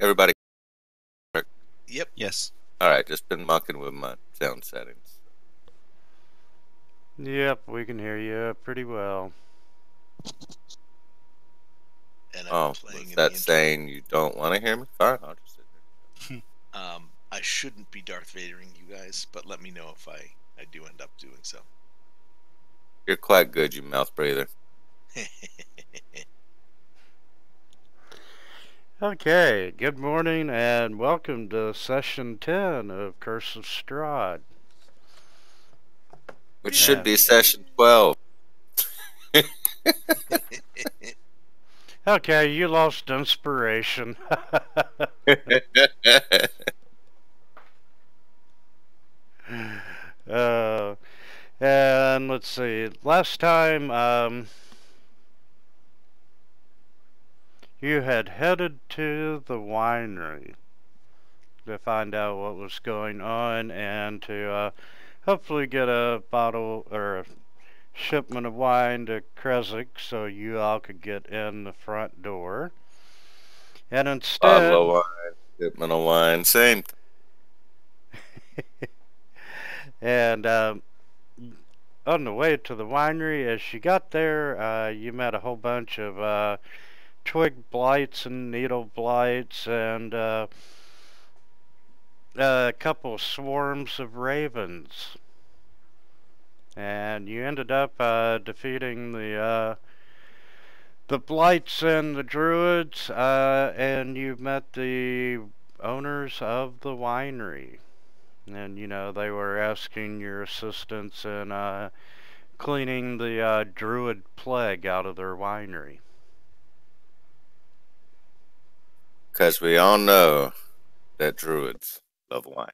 Everybody. Yep. Yes. All right, just been mucking with my sound settings. Yep, we can hear you pretty well. And Oh, I'm playing was in that the saying you don't want to hear me? Fine, I'll just sit there. intro. I shouldn't be Darth Vadering you guys, but let me know if I do end up doing so. You're quite good, you mouth breather. Okay, good morning and welcome to session 10 of Curse of Strahd. Which should be session 12. Okay, you lost inspiration. And let's see, last time you had headed to the winery to find out what was going on and to hopefully get a bottle or a shipment of wine to Kresik so you all could get in the front door. And instead, Bottle of wine, shipment of wine, same. And on the way to the winery, as you got there, you met a whole bunch of twig blights and needle blights and a couple of swarms of ravens. And you ended up defeating the blights and the druids, and you met the owners of the winery. And, you know, they were asking your assistance in cleaning the druid plague out of their winery. Because we all know that druids love wine.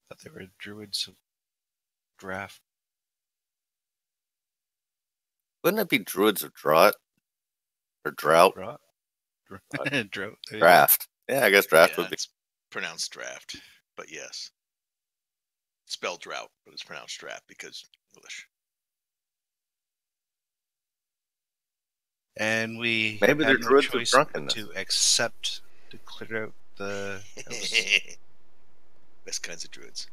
I thought they were druids of draft. Wouldn't it be druids of drought? Or drought? Drought. Draft. Yeah, I guess draft Yeah, would be. it's pronounced draft, but yes. It's spelled drought, but it's pronounced draft because English. And we Maybe they're had no druids of choice drunkenness. to accept to clear out the house. Best kinds of druids.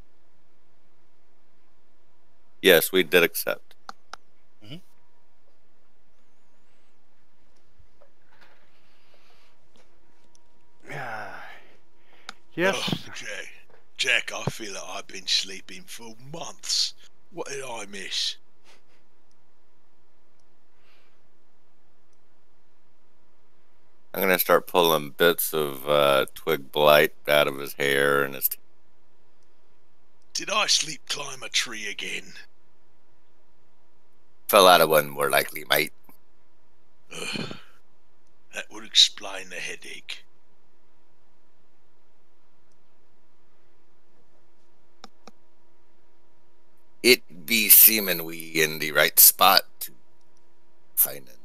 Yes, we did accept. Yes. Oh, Jack, I feel like I've been sleeping for months. What did I miss? I'm going to start pulling bits of twig blight out of his hair and his teeth. Did I sleep climb a tree again? Fell out of one more likely, mate. That would explain the headache. It be seeming we in the right spot to find it.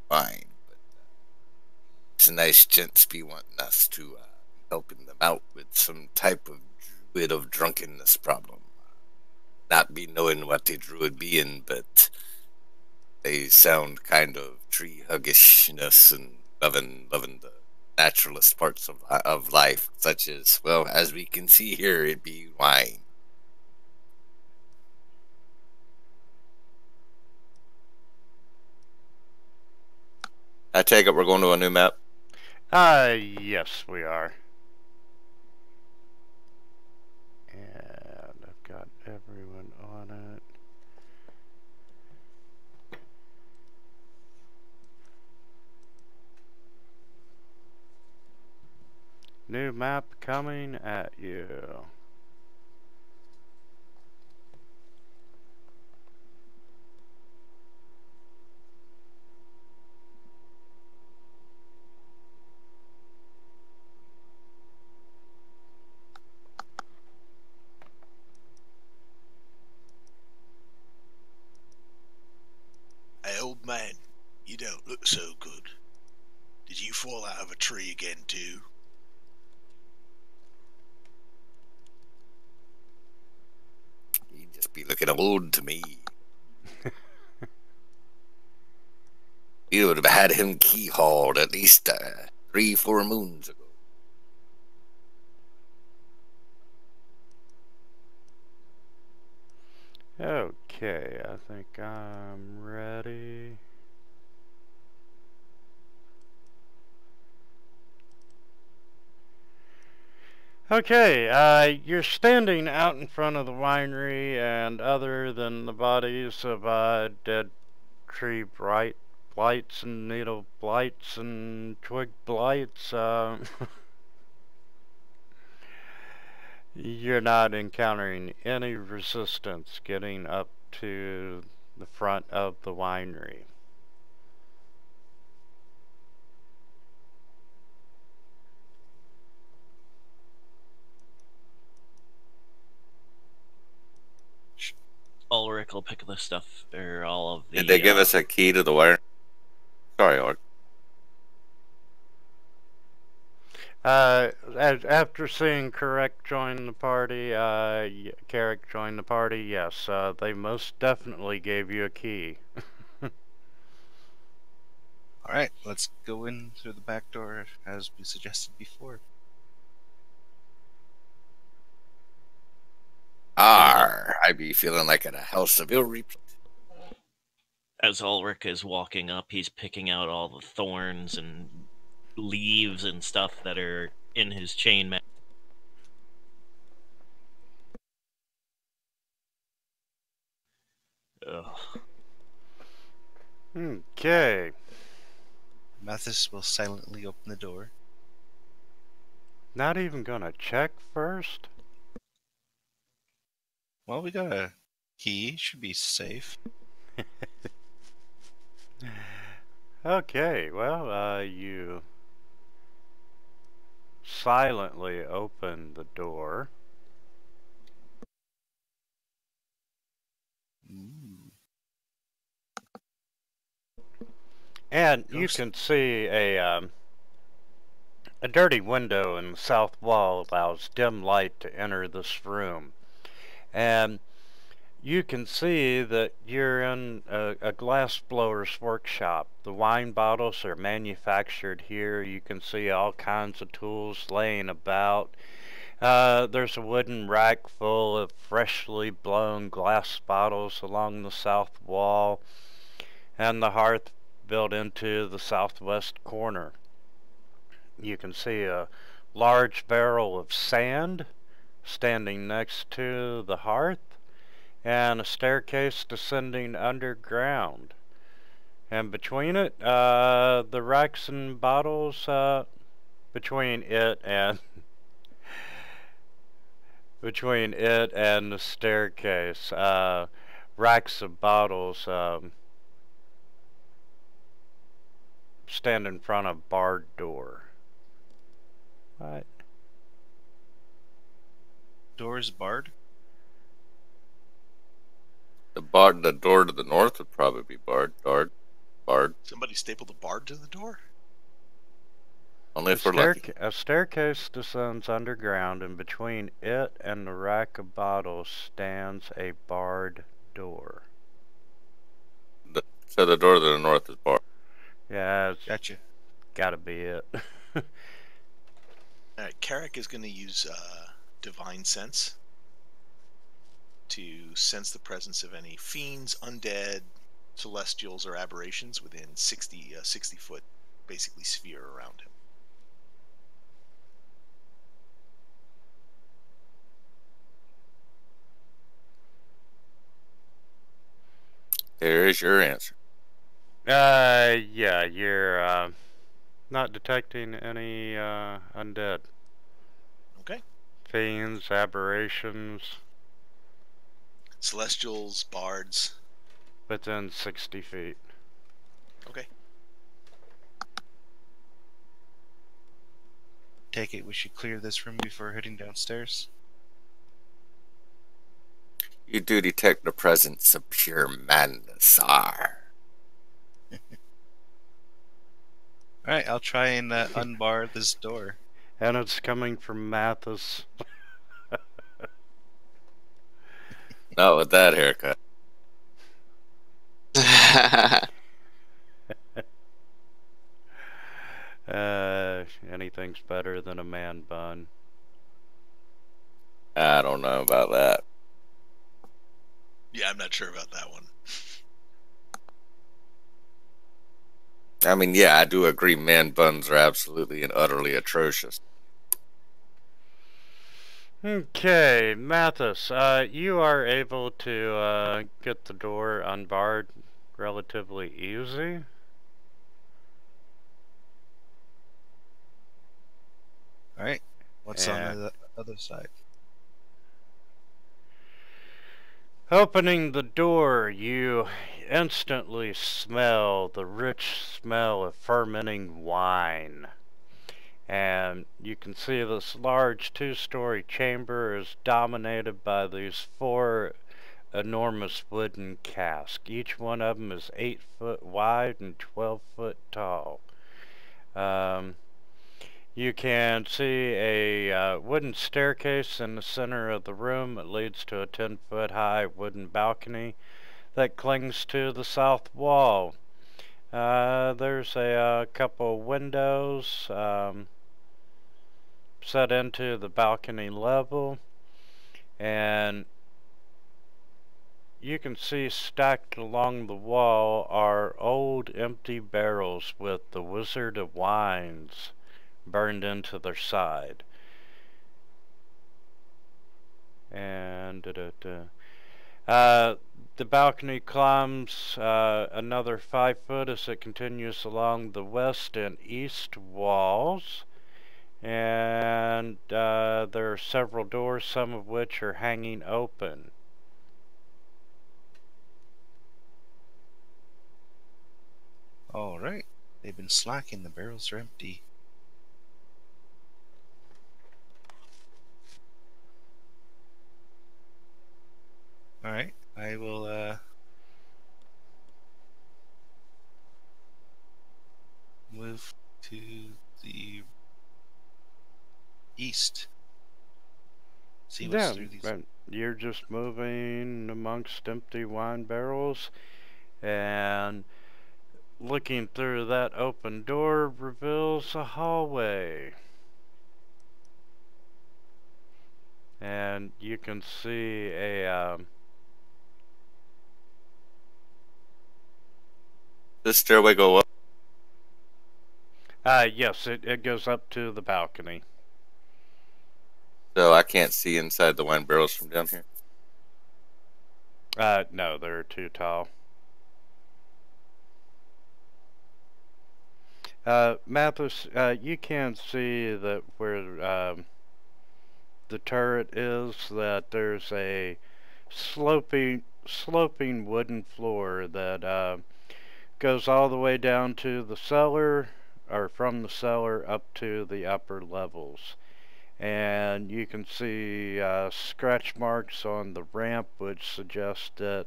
Fine, but it's a nice gents be wanting us to helping them out with some type of druid of drunkenness problem. Not be knowing what the druid being, but they sound kind of tree huggishness and loving the naturalist parts of life, such as, well, as we can see here, it be wine. I take it we're going to a new map? Yes, we are. And I've got everyone on it. New map coming at you. Hey, old man, you don't look so good. Did you fall out of a tree again, too? He'd just be looking old to me. You would have had him keyhauled at least 3-4 moons ago. Okay, I think I'm ready. Okay, you're standing out in front of the winery, and other than the bodies of dead tree blights and needle blights and twig blights, you're not encountering any resistance getting up to the front of the winery. Ulrich will pick the stuff, or all of the... Did they give us a key to the wire? Sorry, Ulrich. After seeing Carrick join the party, Carrick joined the party, yes, they most definitely gave you a key. Alright, let's go in through the back door as we suggested before. I be feeling like at a house of ill repute. As Ulrich is walking up, he's picking out all the thorns and leaves and stuff that are in his chainmail. Ugh. Okay. Mathis will silently open the door. Not even gonna check first? Well, we got a key. Should be safe. Okay, well, you silently open the door. Ooh. And you Ghost. can see a dirty window in the south wall allows dim light to enter this room. And you can see that you're in a glass blower's workshop. The wine bottles are manufactured here. You can see all kinds of tools laying about. There's a wooden rack full of freshly blown glass bottles along the south wall, and the hearth built into the southwest corner. You can see a large barrel of sand standing next to the hearth, and a staircase descending underground. And between it, the racks and bottles, between it and the staircase, racks of bottles stand in front of barred door. What? Door's barred? The door to the north would probably be barred. Barred. Somebody stapled a bar to the door? Only if we're lucky. A staircase descends underground, and between it and the rack of bottles stands a barred door. So the door to the north is barred. Yeah, it's Gotcha. gotta be it. Alright, Carrick is going to use Divine Sense to sense the presence of any fiends, undead, celestials, or aberrations within 60 foot, basically, sphere around him. There is your answer. Yeah, you're not detecting any undead. Okay. Fiends, aberrations, Celestials, bards. within 60 feet. Okay. Take it we should clear this room before heading downstairs. You do detect the presence of pure madness. Alright, I'll try and unbar this door. And it's coming from Mathis. Not with that haircut. Anything's better than a man bun. I don't know about that. Yeah, I'm not sure about that one. I mean, yeah, I do agree man buns are absolutely and utterly atrocious. Okay, Mathis, you are able to get the door unbarred relatively easy. Alright. What's on the other side? Opening the door, you instantly smell the rich smell of fermenting wine. And you can see this large two-story chamber is dominated by these 4 enormous wooden casks. Each one of them is 8 foot wide and 12 foot tall. You can see a wooden staircase in the center of the room. It leads to a 10-foot high wooden balcony that clings to the south wall. There's a couple windows set into the balcony level, and you can see stacked along the wall are old empty barrels with the Wizard of Wines burned into their side. And the balcony climbs another 5 foot as it continues along the west and east walls. And there are several doors, some of which are hanging open. Alright. They've been slacking. The barrels are empty. Alright. I will move to the east. See what's through these. You're just moving amongst empty wine barrels, and looking through that open door reveals a hallway. And you can see a This stairway go up? yes, it goes up to the balcony. So I can't see inside the wine barrels from down here? No, they're too tall. Mathis, you can see that where the turret is, that there's a sloping wooden floor that goes all the way down to the cellar, or from the cellar up to the upper levels. And you can see scratch marks on the ramp, which suggest that,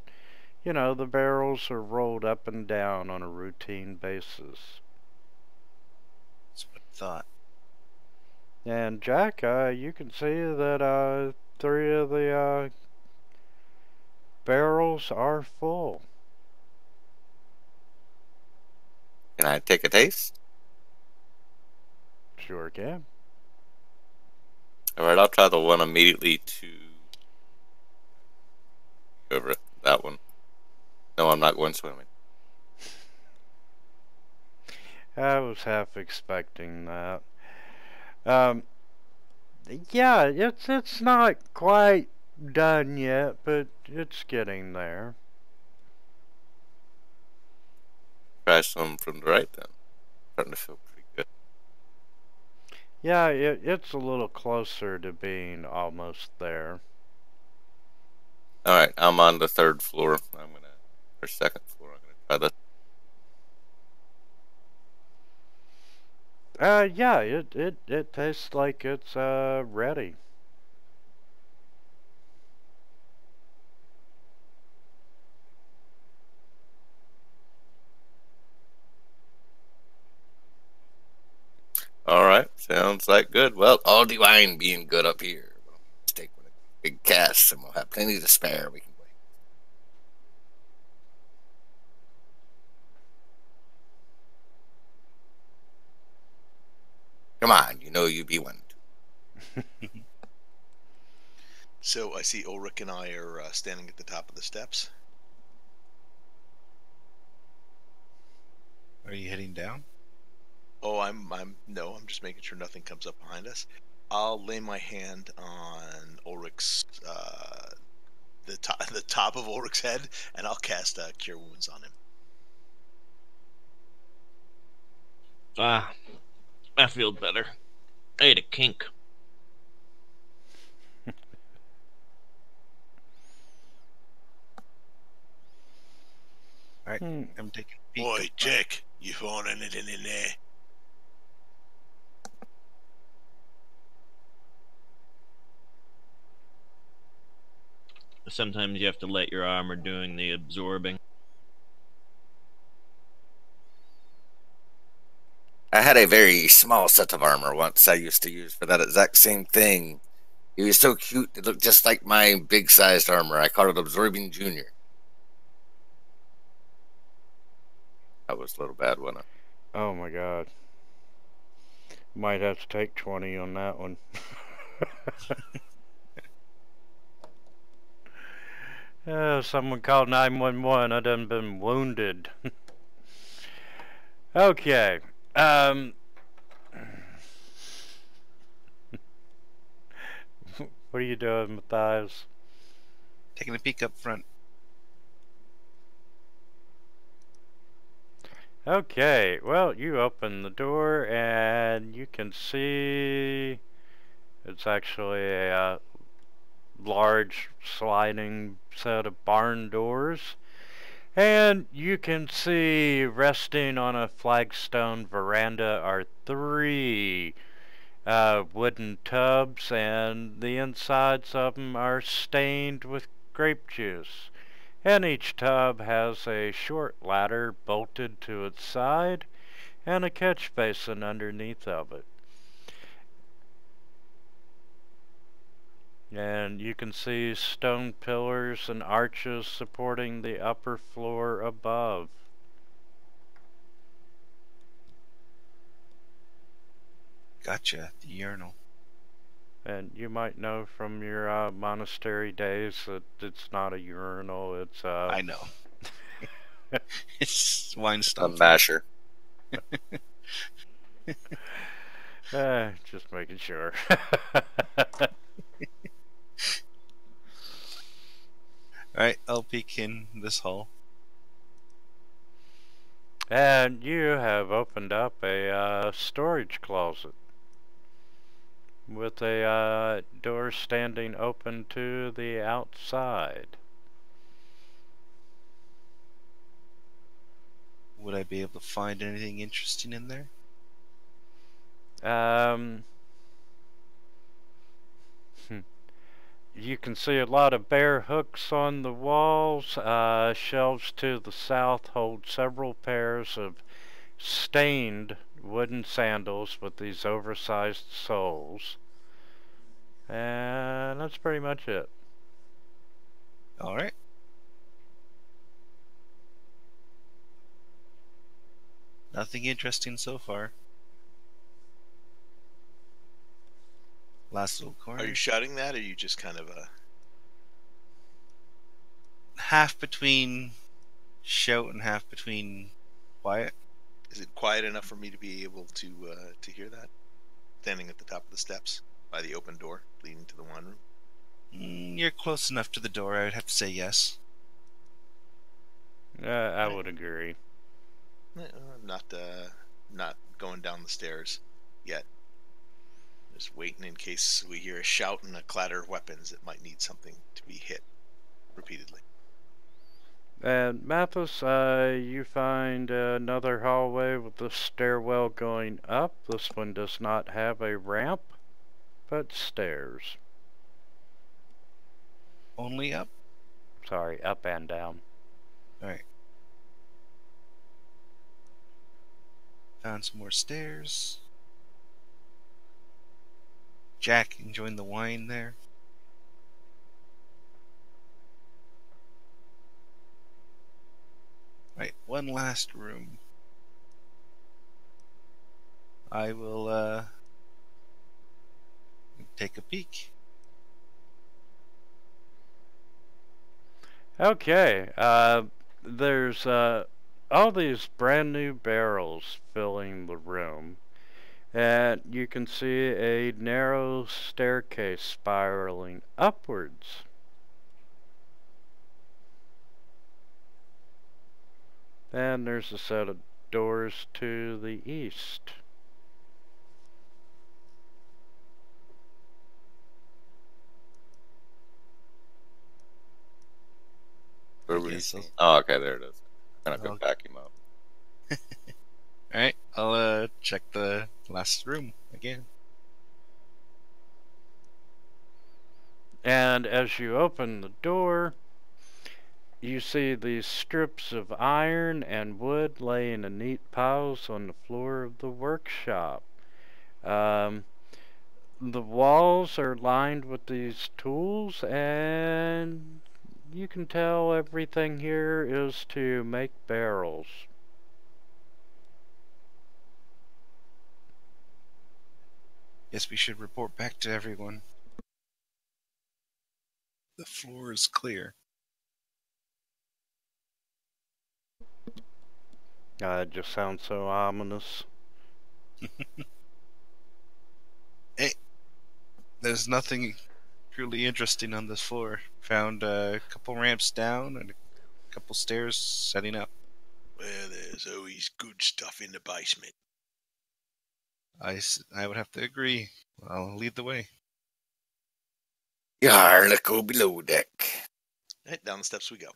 you know, the barrels are rolled up and down on a routine basis. That's what I thought. And Jack, you can see that 3 of the barrels are full. Can I take a taste? Sure can. Alright, I'll try the one immediately to over it. That one. No, I'm not going swimming. I was half expecting that. Yeah, it's not quite done yet, but it's getting there. Try some from the right then. Starting to feel pretty good. Yeah, it's a little closer to being almost there. Alright, I'm on the 3rd floor. Or 2nd floor. I'm gonna try this. Yeah, it tastes like it's ready. Alright, sounds like good. Well, all the wine being good up here. Let's take one of the big casks and we'll have plenty to spare. We can wait. Come on, you know you be one. So I see Ulrich and I are standing at the top of the steps. Are you heading down? Oh, no, I'm just making sure nothing comes up behind us. I'll lay my hand on Ulrich's, the top of Ulrich's head, and I'll cast Cure Wounds on him. Ah, I feel better. I ate a kink. Alright, I'm taking a peek. Boy, Jack, you found anything in there? Sometimes you have to let your armor doing the absorbing. I had a very small set of armor once I used to use for that exact same thing. It was so cute. It looked just like my big-sized armor. I called it Absorbing Junior. That was a little bad, wasn't it? Oh my god. Might have to take 20 on that one. Someone called 911. I done been wounded. Okay. What are you doing, Matthias? Taking a peek up front. Okay, well, you open the door and you can see it's actually a large sliding set of barn doors. And you can see resting on a flagstone veranda are 3 wooden tubs, and the insides of them are stained with grape juice. And each tub has a short ladder bolted to its side and a catch basin underneath of it. And you can see stone pillars and arches supporting the upper floor above. Gotcha, the urinal. And you might know from your monastery days that it's not a urinal, it's I know. It's wine A stuff. masher. just making sure. Alright, I'll peek in this hall. And you have opened up a storage closet with a door standing open to the outside. Would I be able to find anything interesting in there? You can see a lot of bare hooks on the walls. Shelves to the south hold several pairs of stained wooden sandals with these oversized soles. And that's pretty much it. Alright. Nothing interesting so far. Last little corner. Are you shouting that, or are you just kind of half between shout and half between quiet? Is it quiet enough for me to be able to hear that? Standing at the top of the steps by the open door leading to the wine room. You're close enough to the door, I would have to say yes. I would agree. Not going down the stairs yet. Just waiting in case we hear a shout and a clatter of weapons that might need something to be hit repeatedly. And Mathis, you find another hallway with a stairwell going up. This one does not have a ramp, but stairs. Only up? Sorry, up and down. Alright. Found some more stairs. Jack enjoying the wine there. Right, one last room. I will take a peek. Okay, there's all these brand new barrels filling the room, and you can see a narrow staircase spiraling upwards. And there's a set of doors to the east. Where were you Yes, seeing? Oh, okay, there it is. I'm gonna I'll- go back him up. Alright, I'll check the last room again. And as you open the door, you see these strips of iron and wood laying in neat piles on the floor of the workshop. Um, the walls are lined with these tools, and you can tell everything here is to make barrels. Guess we should report back to everyone. The floor is clear. It just sounds so ominous. Hey, there's nothing truly interesting on this floor. Found a couple ramps down and a couple stairs setting up. Well, there's always good stuff in the basement. I would have to agree. I'll lead the way. Yar, let's go below deck. Right, down the steps we go.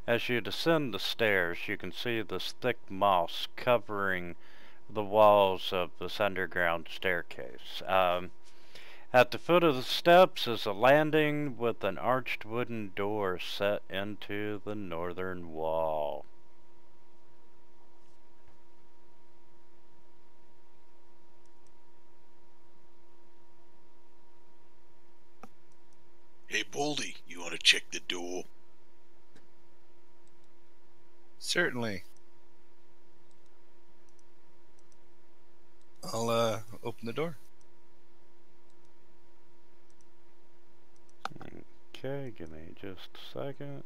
As you descend the stairs, you can see this thick moss covering the walls of this underground staircase. At the foot of the steps is a landing with an arched wooden door set into the northern wall. Hey, Baldy, you want to check the door? Certainly. I'll open the door. Okay, give me just a second.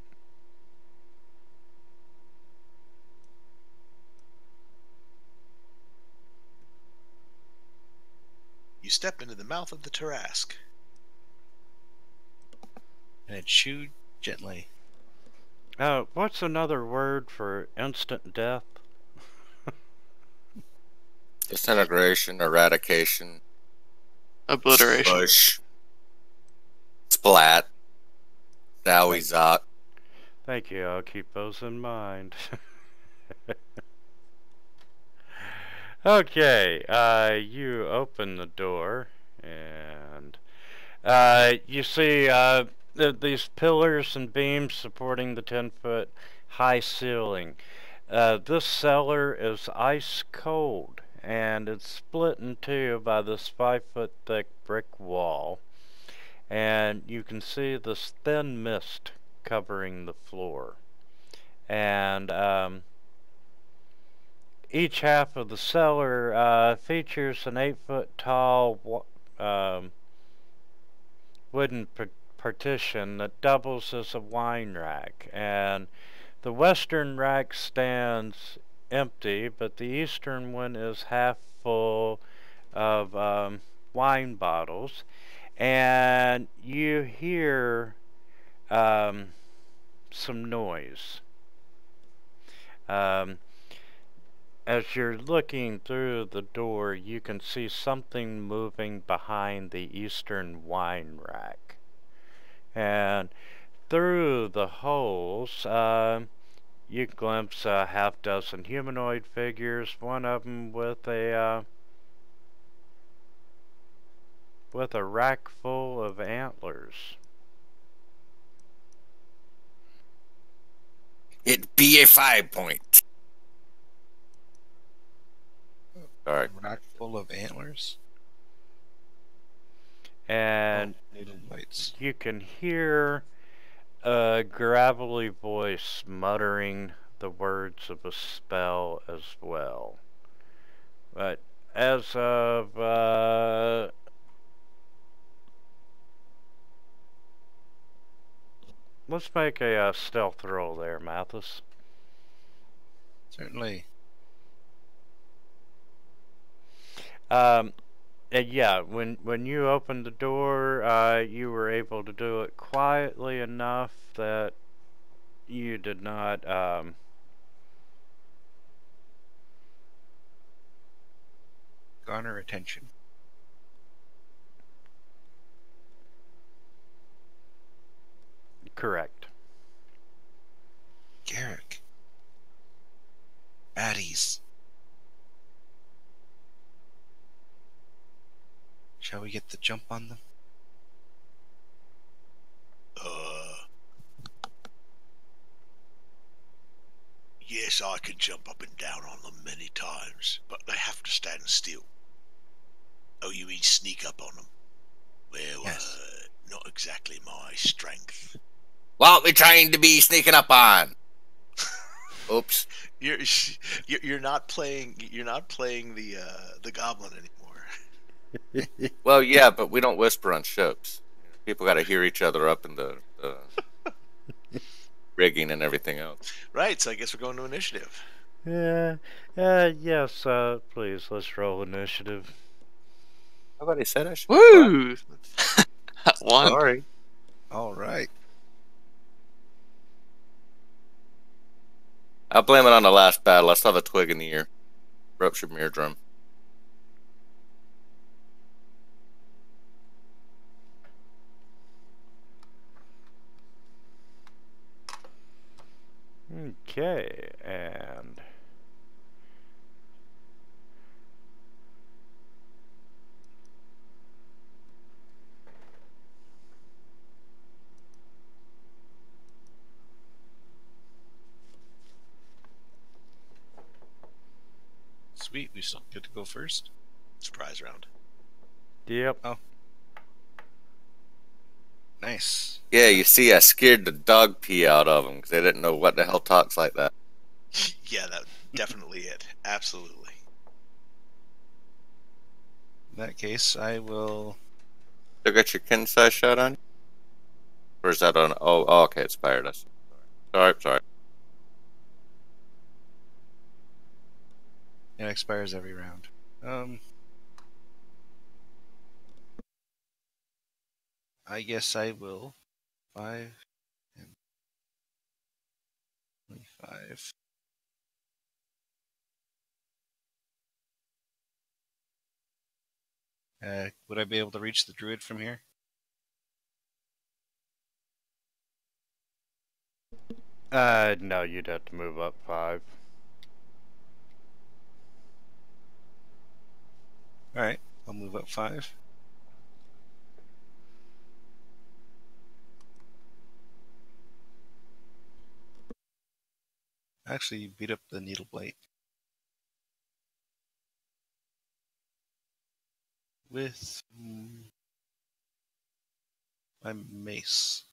You step into the mouth of the Tarrasque. And it chewed gently. What's another word for instant death? Disintegration, eradication, Obliteration. push, splat, Zowizot. Thank you, I'll keep those in mind. Okay, you open the door, and you see these pillars and beams supporting the 10-foot high ceiling. This cellar is ice cold, and it's split in two by this 5-foot thick brick wall. And you can see this thin mist covering the floor. And each half of the cellar features an 8-foot tall wooden partition that doubles as a wine rack. And the western rack stands empty, but the eastern one is half full of wine bottles. And you hear some noise. As you're looking through the door, you can see something moving behind the eastern wine rack. And through the holes, you glimpse a half-dozen humanoid figures, one of them with a rack full of antlers. It be a 5 point. Sorry. A rack full of antlers. And Needle lights. you can hear a gravelly voice muttering the words of a spell as well. But as of let's make a stealth roll there, Mathis. Certainly. Yeah, when you opened the door, you were able to do it quietly enough that you did not Garner attention. correct. Garrick. Baddies. Shall we get the jump on them? Yes, I can jump up and down on them many times, but they have to stand still. Oh, you mean sneak up on them? Well, Yes. not exactly my strength. What we trying to be sneaking up on? Oops. You're not playing. You're not playing the goblin anymore. Well, yeah, but we don't whisper on ships. People got to hear each other up in the rigging and everything else. Right. So I guess we're going to initiative. Yeah. Yes. Please, let's roll initiative. Nobody said I should. Woo! One. Sorry. All right. I'll blame it on the last battle. I still have a twig in the ear. Ruptured mirror drum. Okay, and Sweet. We still get to go first. Surprise round. yep. Nice. Yeah, you see, I scared the dog pee out of them because they didn't know what the hell talks like that. Yeah, that definitely it. Absolutely. In that case, I will. Still got your kin size shot on? Or is that on? Oh, okay, it's fired us. Sorry. It expires every round. I guess I will. 5 and 25. Would I be able to reach the druid from here? No, you'd have to move up 5. Alright, I'll move up 5. Actually, beat up the needle blade. With my mace.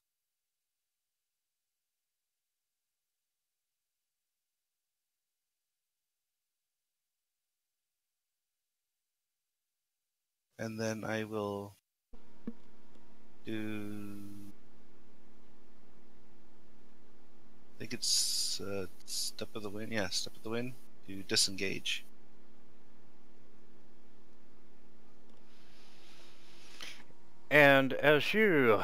And then I will do. I think it's Step of the Wind. Yeah, Step of the Wind. To disengage. And as you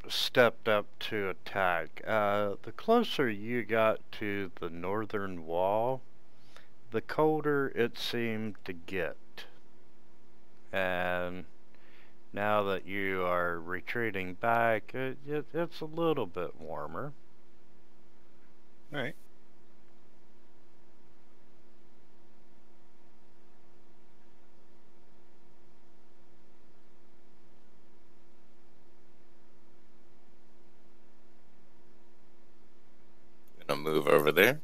stepped up to attack, the closer you got to the northern wall, the colder it seemed to get. And now that you are retreating back, it's a little bit warmer. Alright. Gonna move over there.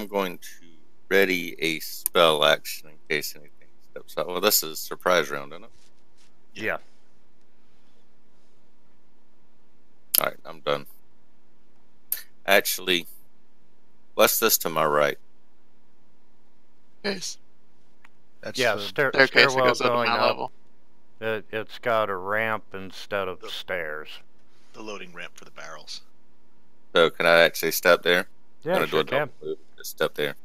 I'm going to ready a spell action in case anything steps out. Well, this is surprise round, isn't it? Yeah. Alright, I'm done. Actually, what's this to my right? Case. That's Yeah, the Staircase that stairwell goes up to going my up. level. It's got a ramp instead of The- stairs. The loading ramp for the barrels. So, can I actually step there? I'm Yeah, gonna sure do a can. double move. Just step there.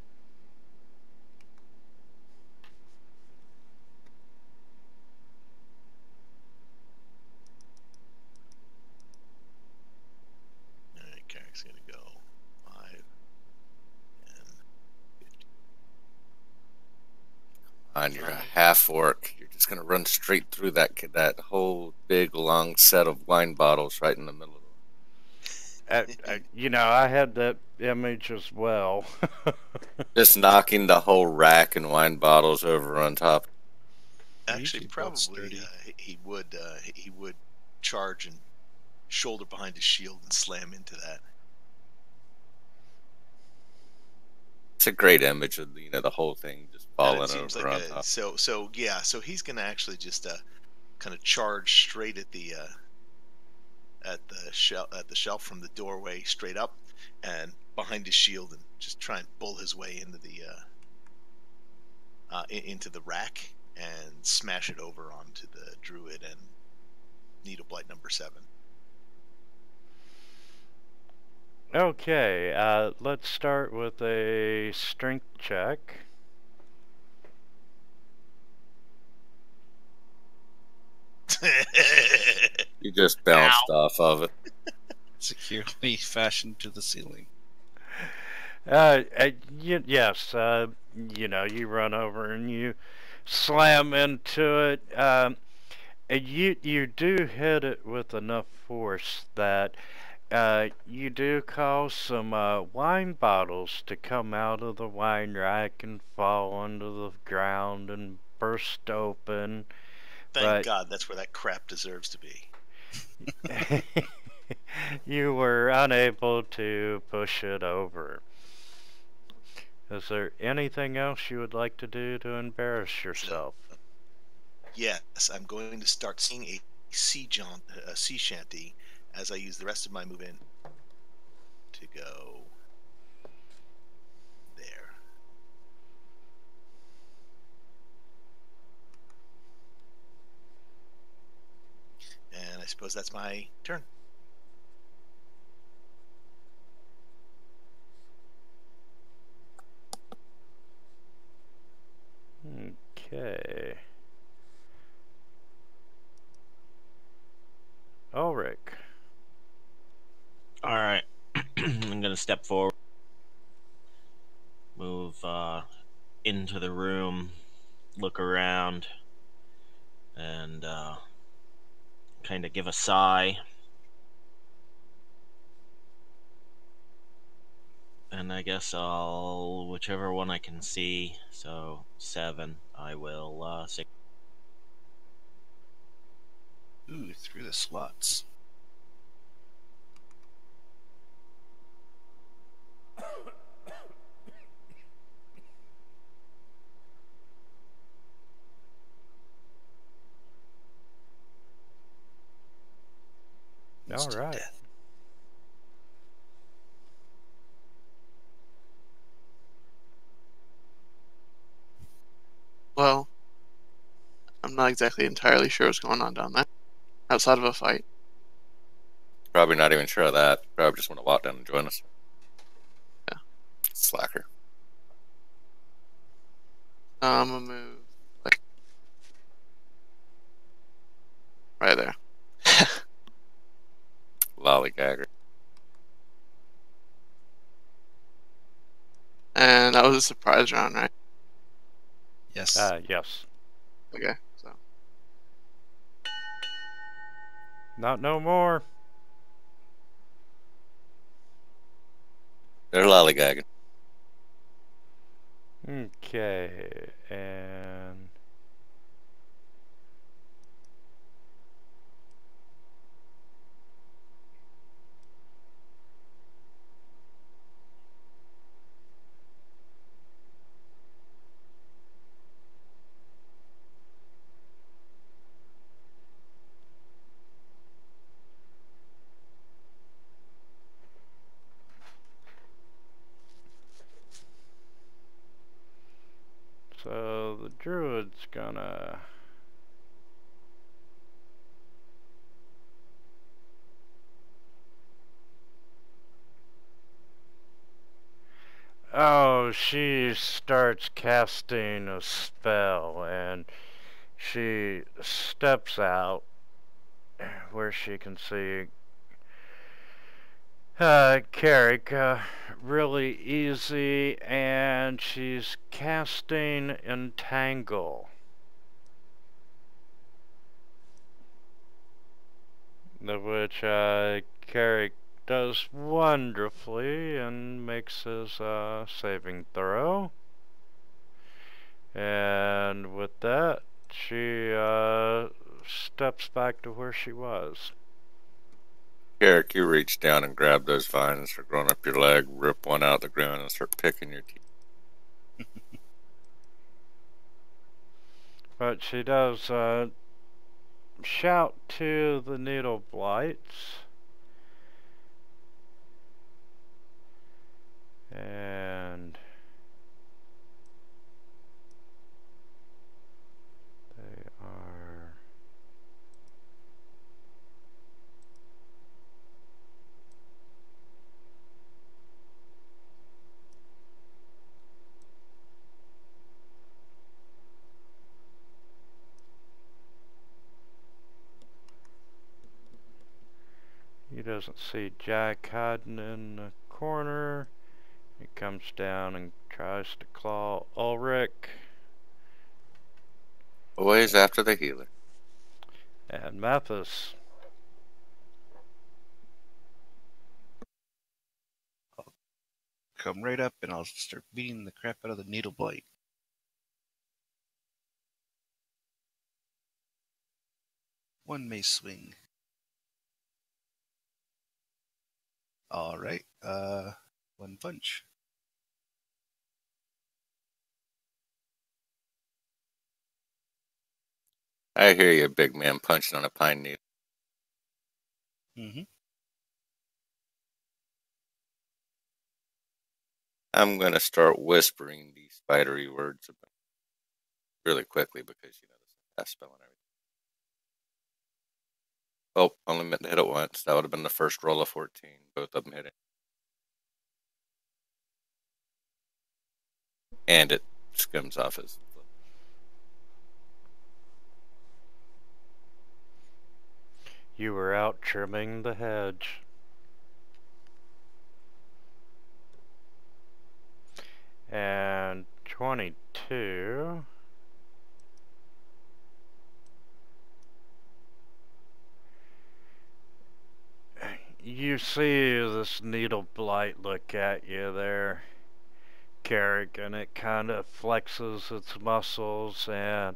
Alright, Carrick's gonna go 5, 10, 15. And you're a Fine. half orc. You're just gonna run straight through that whole big long set of wine bottles right in the middle of I had that image as well. just knocking the whole rack and wine bottles over on top. Actually, usually both probably sturdy. he would charge and shoulder behind his shield and slam into that. It's a great image of the whole thing just And falling it seems over like on top. so he's gonna actually just kind of charge straight at the shelf from the doorway straight up and behind his shield and just try and bull his way into the rack and smash it over onto the druid and needle blight number 7. Okay, let's start with a strength check. You just bounced off of it. securely fashioned to the ceiling. Yes, you run over and you slam into it. And you do hit it with enough force that you do cause some wine bottles to come out of the wine rack and fall onto the ground and burst open. Thank God that's where that crap deserves to be. You were unable to push it over. Is there anything else you would like to do to embarrass yourself? Yes, I'm going to start singing a sea shanty as I use the rest of my move in to go there. And I suppose that's my turn. Okay. Ulrich. Alright. I'm gonna step forward. Move into the room. Look around. And kind of give a sigh. And I guess I'll, whichever one I can see, so 7, I will say. Ooh, through the slots. All right. Well, I'm not exactly entirely sure what's going on down there. Outside of a fight. Probably not even sure of that. Probably just want to walk down and join us. Yeah. Slacker. I'm gonna move like right there. Lollygagger. And that was a surprise round, right? Yes. Yes. Okay, so Not no more. They're lollygagging. Okay, and So the druid's gonna... Oh, she starts casting a spell, and she steps out where she can see Carrick really easy, and she's casting Entangle, which Carrick does wonderfully and makes his saving throw. And with that, she steps back to where she was. Eric, you reach down and grab those vines that are growing up your leg, rip one out of the ground, and start picking your teeth. But she does shout to the needle blights. And they are... He doesn't see Jack hiding in the corner. He comes down and tries to claw Ulrich. Always after the healer. And Mathis. Come right up and I'll start beating the crap out of the needle blight. One may swing. Alright, one punch. I hear you, big man, punching on a pine needle. Mm-hmm. I'm going to start whispering these spidery words really quickly because, you know, this is a spell and everything. Oh, only meant to hit it once. That would have been the first roll of 14. Both of them hit it. And it skims off his... You were out trimming the hedge. And 22. You see this needle blight look at you there, Carrick, and it kind of flexes its muscles, and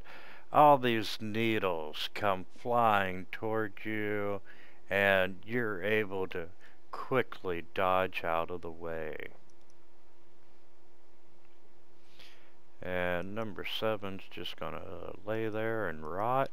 all these needles come flying toward you, and you're able to quickly dodge out of the way. And number 7's just gonna lay there and rot.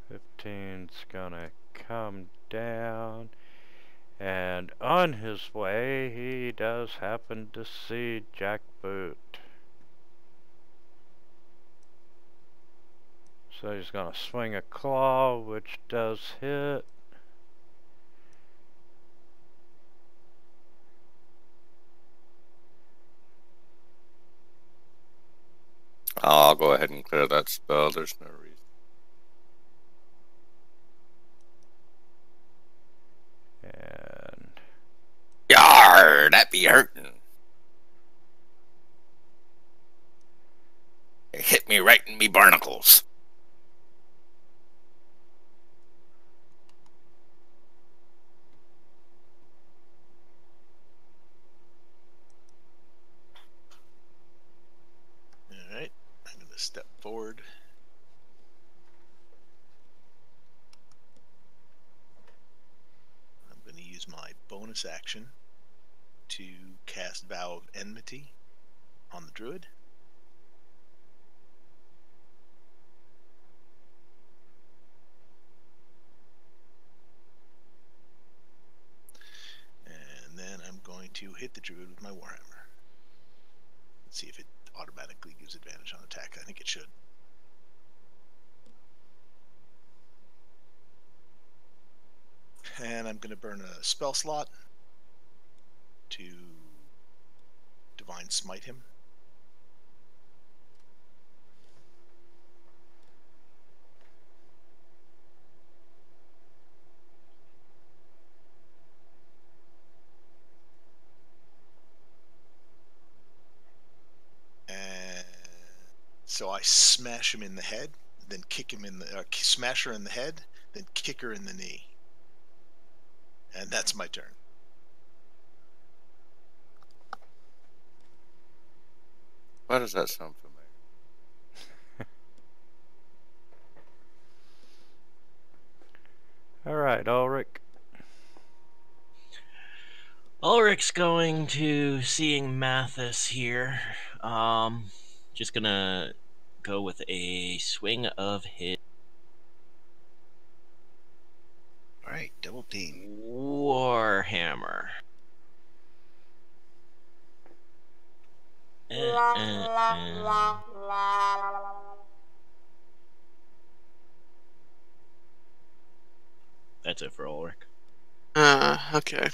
Fifteen's gonna come down, and on his way he does happen to see Jack Boot. So he's gonna swing a claw, which does hit. I'll go ahead and clear that spell. There's no reason. And Yar! That be hurting. It hit me right in me barnacles. Alright, I'm going to step forward. I'm going to use my bonus action to cast Vow of Enmity on the druid. to hit the druid with my warhammer. Let's see if it automatically gives advantage on attack. I think it should. And I'm going to burn a spell slot to Divine Smite him. And so I smash him in the head, then kick him in the smash her in the head, then kick her in the knee. And that's my turn. Why does that sound familiar? Alright, Ulrich. Ulrich's going to seeing Mathis here. Just gonna go with a swing of his Alright, double team. Warhammer. That's it for Ulrich. Okay.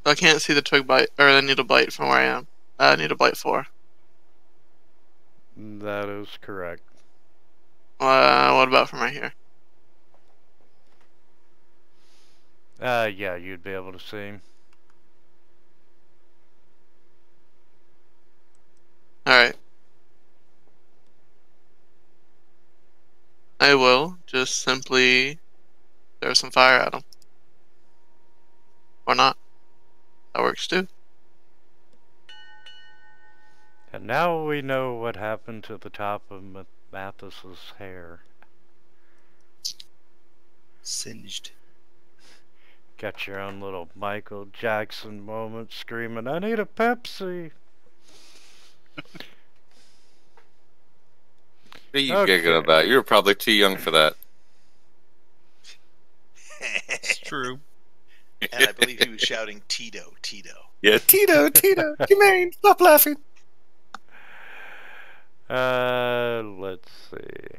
I can't see the twig bite or the needle bite from where I am. Needle bite 4. That is correct. What about from right here? Yeah, you'd be able to see him. Alright. I will just simply throw some fire at him. Or not. That works too. And now we know what happened to the top of Mathis's hair. Singed. Got your own little Michael Jackson moment screaming, I need a Pepsi! What are you Okay. giggling about? You were probably too young for that. It's true. And I believe he was shouting Tito, Tito. Yeah, Tito, humane, stop laughing. Let's see.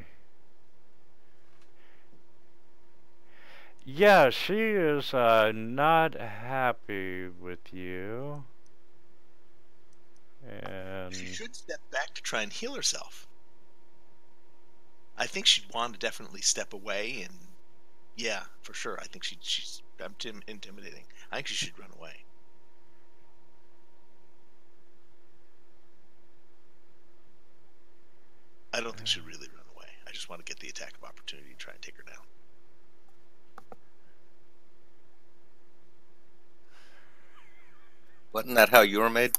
Yeah, she is not happy with you. And She should step back to try and heal herself. I think she'd want to definitely step away, and yeah, for sure. I think she's intimidating. I think she should run away. I don't think she'll really run away. I just want to get the attack of opportunity and try and take her down. Wasn't that how you were made?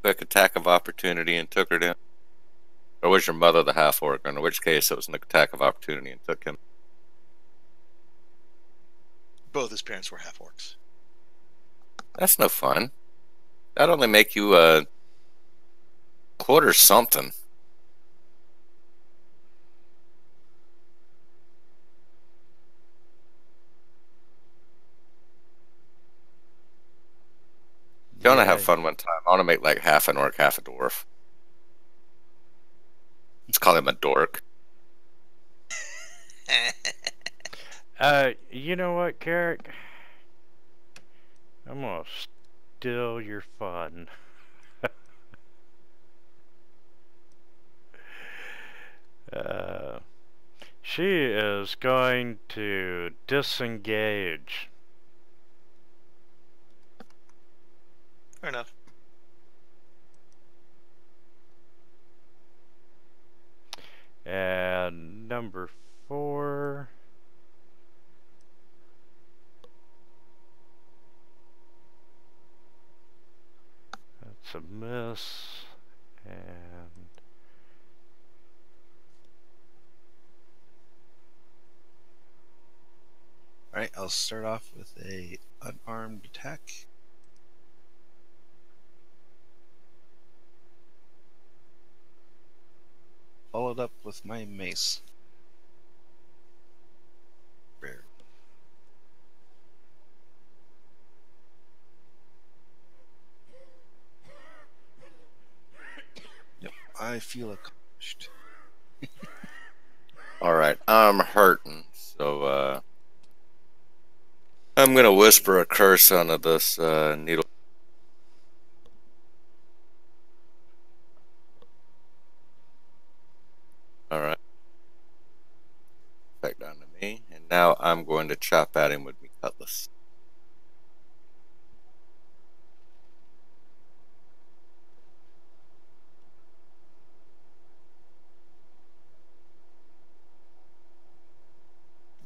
Quick attack of opportunity and took her down. Or was your mother the half-orc? In which case it was an attack of opportunity and took him. Both his parents were half orcs. That's no fun. That'd only make you quarter something. You want to have fun one time. I want to make like half an orc, half a dwarf. Let's call him a dork. You know what, Carrick? I'm gonna steal your fun. She is going to disengage. Fair enough. And number 4. That's a miss. And Alright, I'll start off with a unarmed attack. Followed up with my mace. Rare. Yep, I feel accomplished. Alright, I'm hurting, so I'm gonna whisper a curse onto this needle. Alright. Back down to me. And now I'm going to chop at him with my cutlass.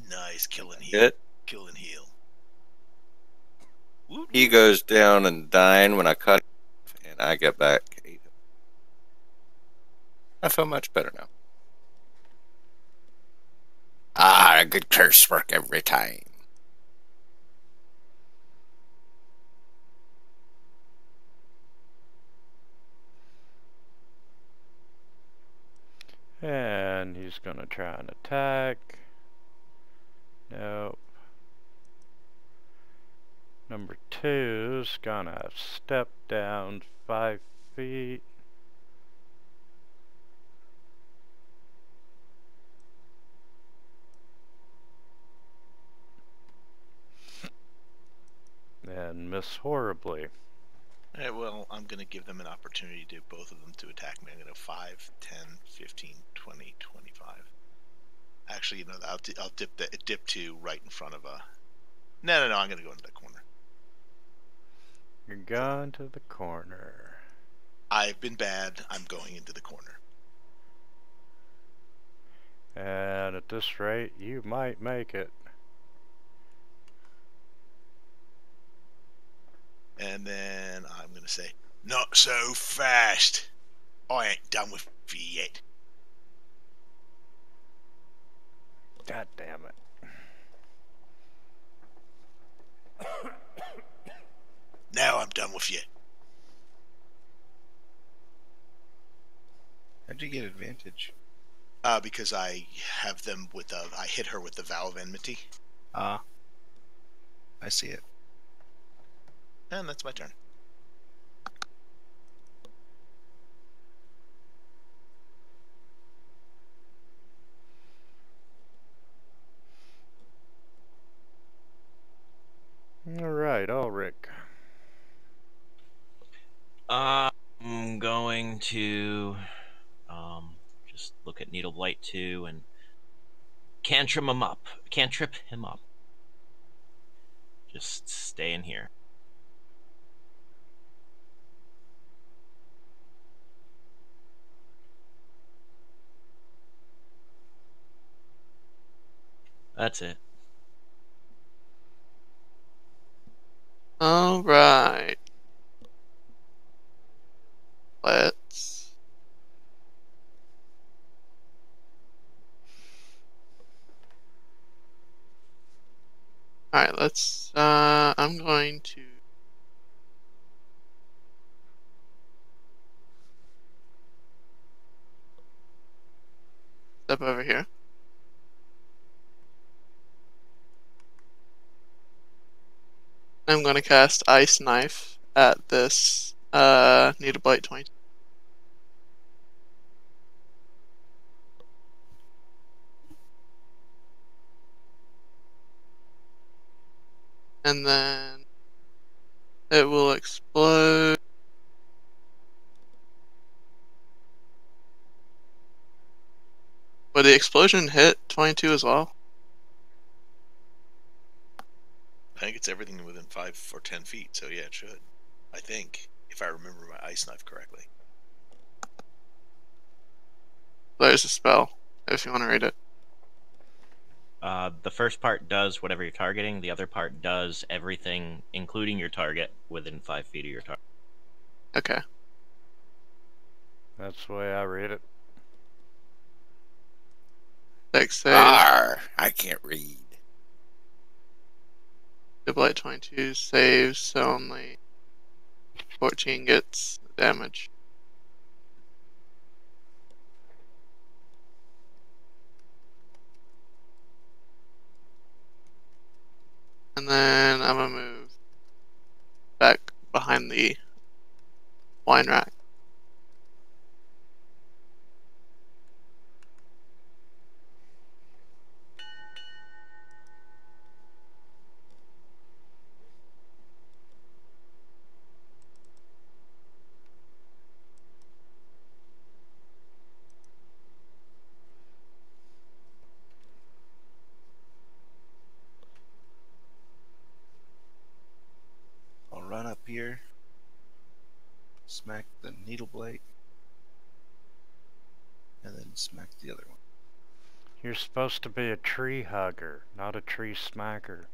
Nice, kill and heal. Hit. Kill and heal. He goes down and dying when I cut him, and I get back 8. I feel much better now. Ah, a good curse work every time. And he's gonna try an attack. Nope. Number 2's gonna step down 5 feet. And miss horribly. Alright, well, I'm going to give them an opportunity to both of them to attack me. I'm going to 5, 10, 15, 20, 25. Actually, you know, I'll dip to right in front of a... No, I'm going to go into that corner. You're going to the corner. I've been bad. I'm going into the corner. And at this rate, you might make it. And then I'm going to say, not so fast. I ain't done with you yet. God damn it. Now I'm done with you. How'd you get advantage? Because I have them with I hit her with the vow of enmity. Ah. I see it. And that's my turn. Alright, Ulrich. I'm going to just look at Needle Blight 2 and cantrip him up. Cantrip him up. Just stay in here. That's it. All right. Let's. All right. Let's. I'm going to. Step over here. I'm going to cast Ice Knife at this Needle Blight 20. And then it will explode. Would the explosion hit 22 as well? I think it's everything within 5 or 10 feet, so yeah, it should. I think, if I remember my ice knife correctly. There's a spell, if you want to read it. The first part does whatever you're targeting. The other part does everything, including your target, within 5 feet of your target. Okay. That's the way I read it. Dex save. Arr, I can't read. The Blight 22 saves, so only 14 gets damage. And then I'm gonna move back behind the wine rack. I'll run up here, smack the needle blade, and then smack the other one. You're supposed to be a tree hugger, not a tree smacker.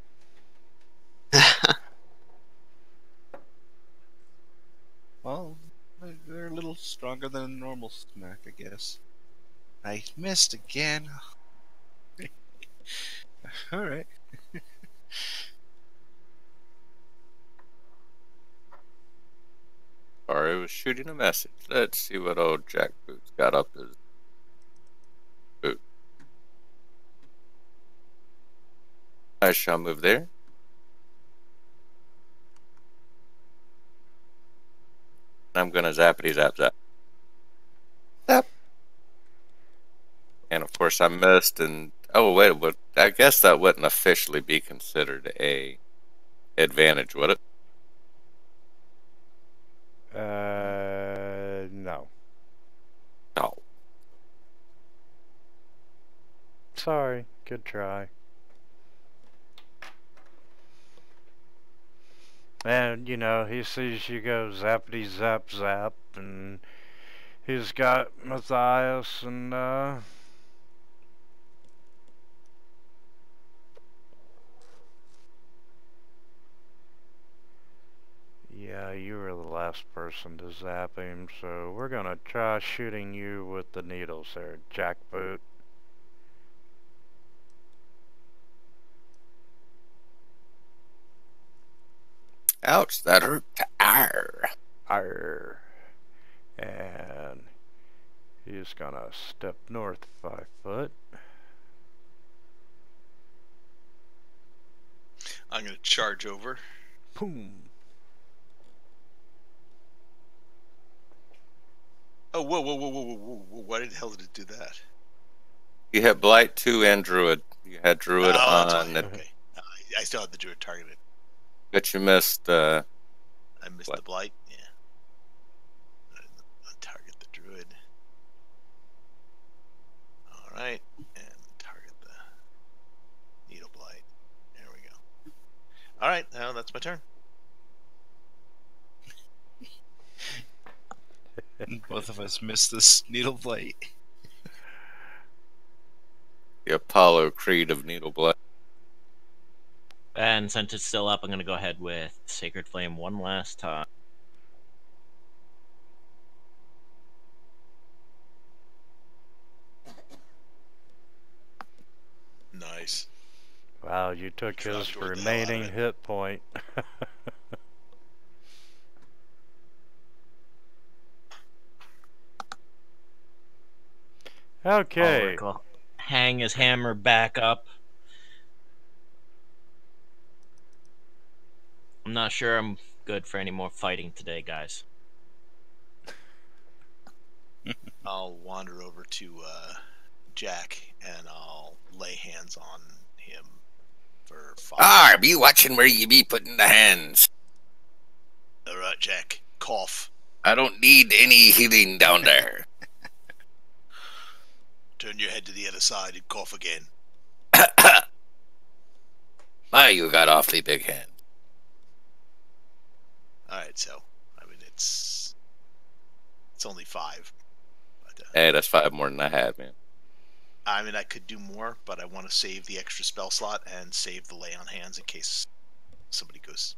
Well, they're a little stronger than a normal smack, I guess. I missed again. Alright. Sorry, I was shooting a message. Let's see what old Jack Boots got up his boot. I shall move there. I'm gonna zappity zap zap. Zap. And of course I missed and oh wait, but I guess that wouldn't officially be considered a advantage, would it? No. No. Sorry, good try. And, you know, he sees you go zappity zap zap, and he's got Matthias, and, yeah, you were the last person to zap him, so we're gonna try shooting you with the needles there, jackboot. Ouch, that hurt. Arr. Arr. And he's gonna step north 5 foot. I'm gonna charge over. Boom. Oh, whoa, whoa, whoa, whoa, whoa, whoa, whoa! Why the hell did it do that? You hit Blight 2 and Druid. You had Druid That's on why. it, Okay. I still had the Druid targeted. but you missed I missed What? the Blight. Yeah. I'll target the Druid. All right, and target the Needle Blight. There we go. All right, now that's my turn. Both of us missed this needle blade. the Apollo Creed of Needle Blight. And since it's still up, I'm going to go ahead with Sacred Flame one last time. Nice. Wow, you took his Trapdoored the hell out of remaining it. hit point. Okay. Ulrich will hang his hammer back up. I'm not sure I'm good for any more fighting today, guys. I'll wander over to Jack and I'll lay hands on him for 5. Ah, be watching where you be putting the hands. All right, Jack. Cough. I don't need any healing down there. Turn your head to the other side and cough again. My, you got awfully big hands. All right, so I mean it's only 5. But, Hey, that's 5 more than I had, man. I mean I could do more, but I want to save the extra spell slot and save the lay on hands in case somebody goes.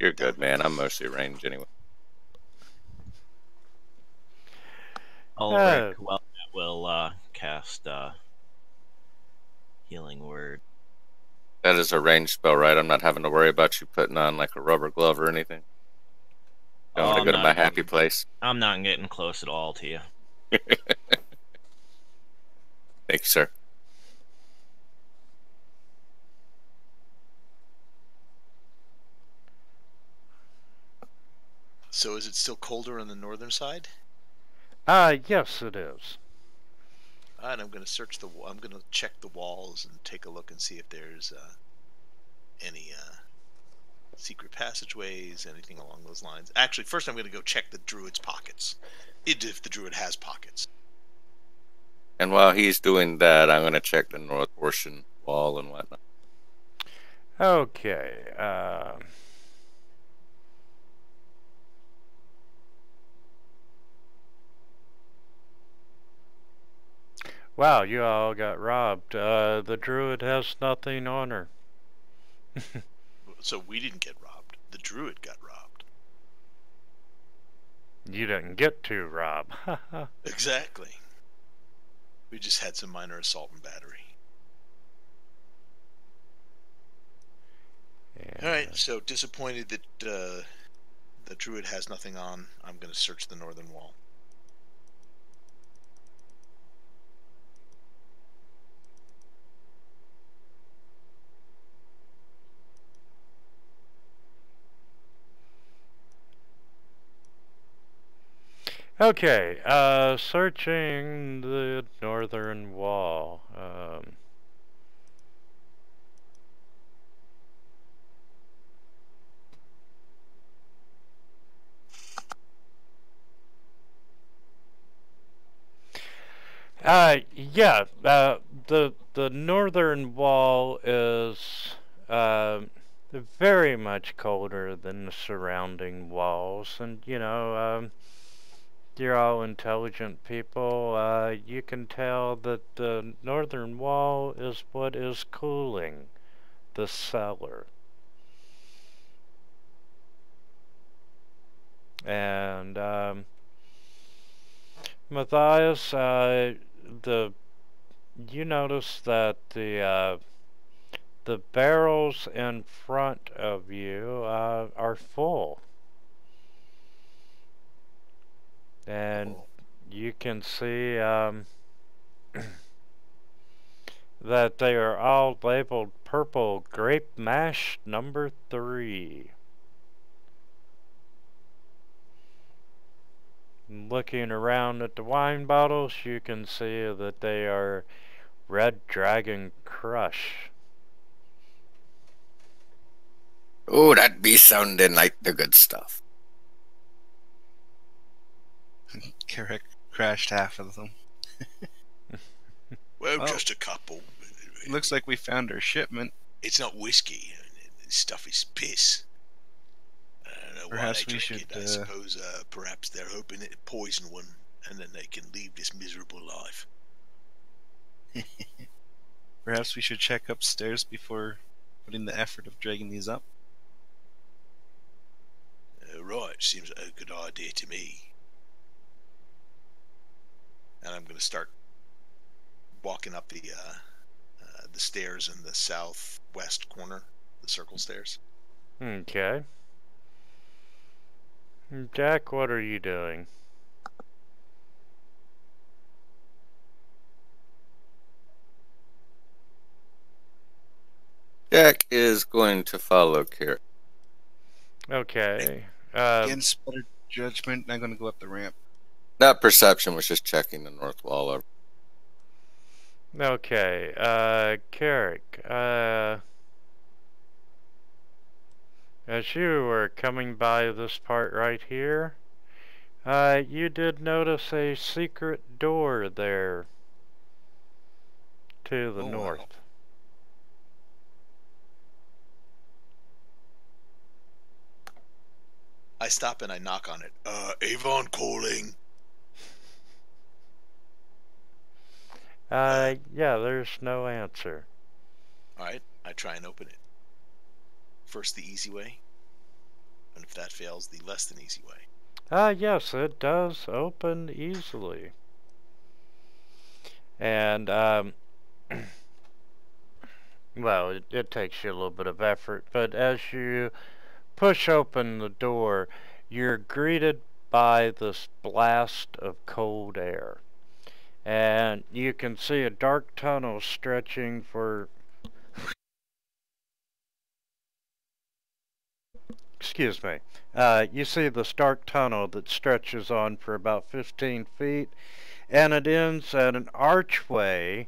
You're good, man. I'm mostly range anyway. Ulrich, well, that will cast Healing Word. That is a ranged spell, right? I'm not having to worry about you putting on like a rubber glove or anything. Don't Oh, want to go to my happy place. I'm not getting close at all to you. Thank you, sir. So is it still colder on the northern side? Yes, it is. And I'm going to search I'm going to check the walls and take a look and see if there's any secret passageways, anything along those lines. Actually, first I'm going to go check the druid's pockets, if the druid has pockets. And while he's doing that, I'm going to check the north portion wall and whatnot. Okay. Wow, you all got robbed. The druid has nothing on her. So we didn't get robbed. The druid got robbed. You didn't get to rob. Exactly. We just had some minor assault and battery. All right, so disappointed that the druid has nothing on. I'm going to search the northern wall. Okay, searching the northern wall. Yeah, the northern wall is very much colder than the surrounding walls, and you're all intelligent people. You can tell that the northern wall is what is cooling the cellar. And Matthias, you notice that the barrels in front of you are full. And you can see that they are all labeled purple grape mash number 3. Looking around at the wine bottles, you can see that they are Red Dragon Crush. Oh, that be sounding like the good stuff. Carrick crashed half of them. Well, Oh. just a couple. Looks like we found our shipment. It's not whiskey. This stuff is piss. I don't know Perhaps why they we drink should, it. I suppose perhaps they're hoping it poison one, and then they can leave this miserable life. Perhaps we should check upstairs before putting the effort of dragging these up. Right, seems a good idea to me. And I'm going to start walking up the stairs in the southwest corner, the circle stairs. Okay. Jack, what are you doing? Jack is going to follow Carrot. Okay. Against better judgment, I'm going to go up the ramp. That perception was just checking the north wall over. Okay, Carrick, as you were coming by this part right here, you did notice a secret door there to the north. Wow. I stop and I knock on it. Avon calling. Yeah, there's no answer. Alright, I try and open it. First the easy way, and if that fails, the less than easy way. Yes, it does open easily. And, Well, it takes you a little bit of effort, but as you push open the door, you're greeted by this blast of cold air. And you can see a dark tunnel stretching for. Excuse me. You see this dark tunnel that stretches on for about 15 feet, and it ends at an archway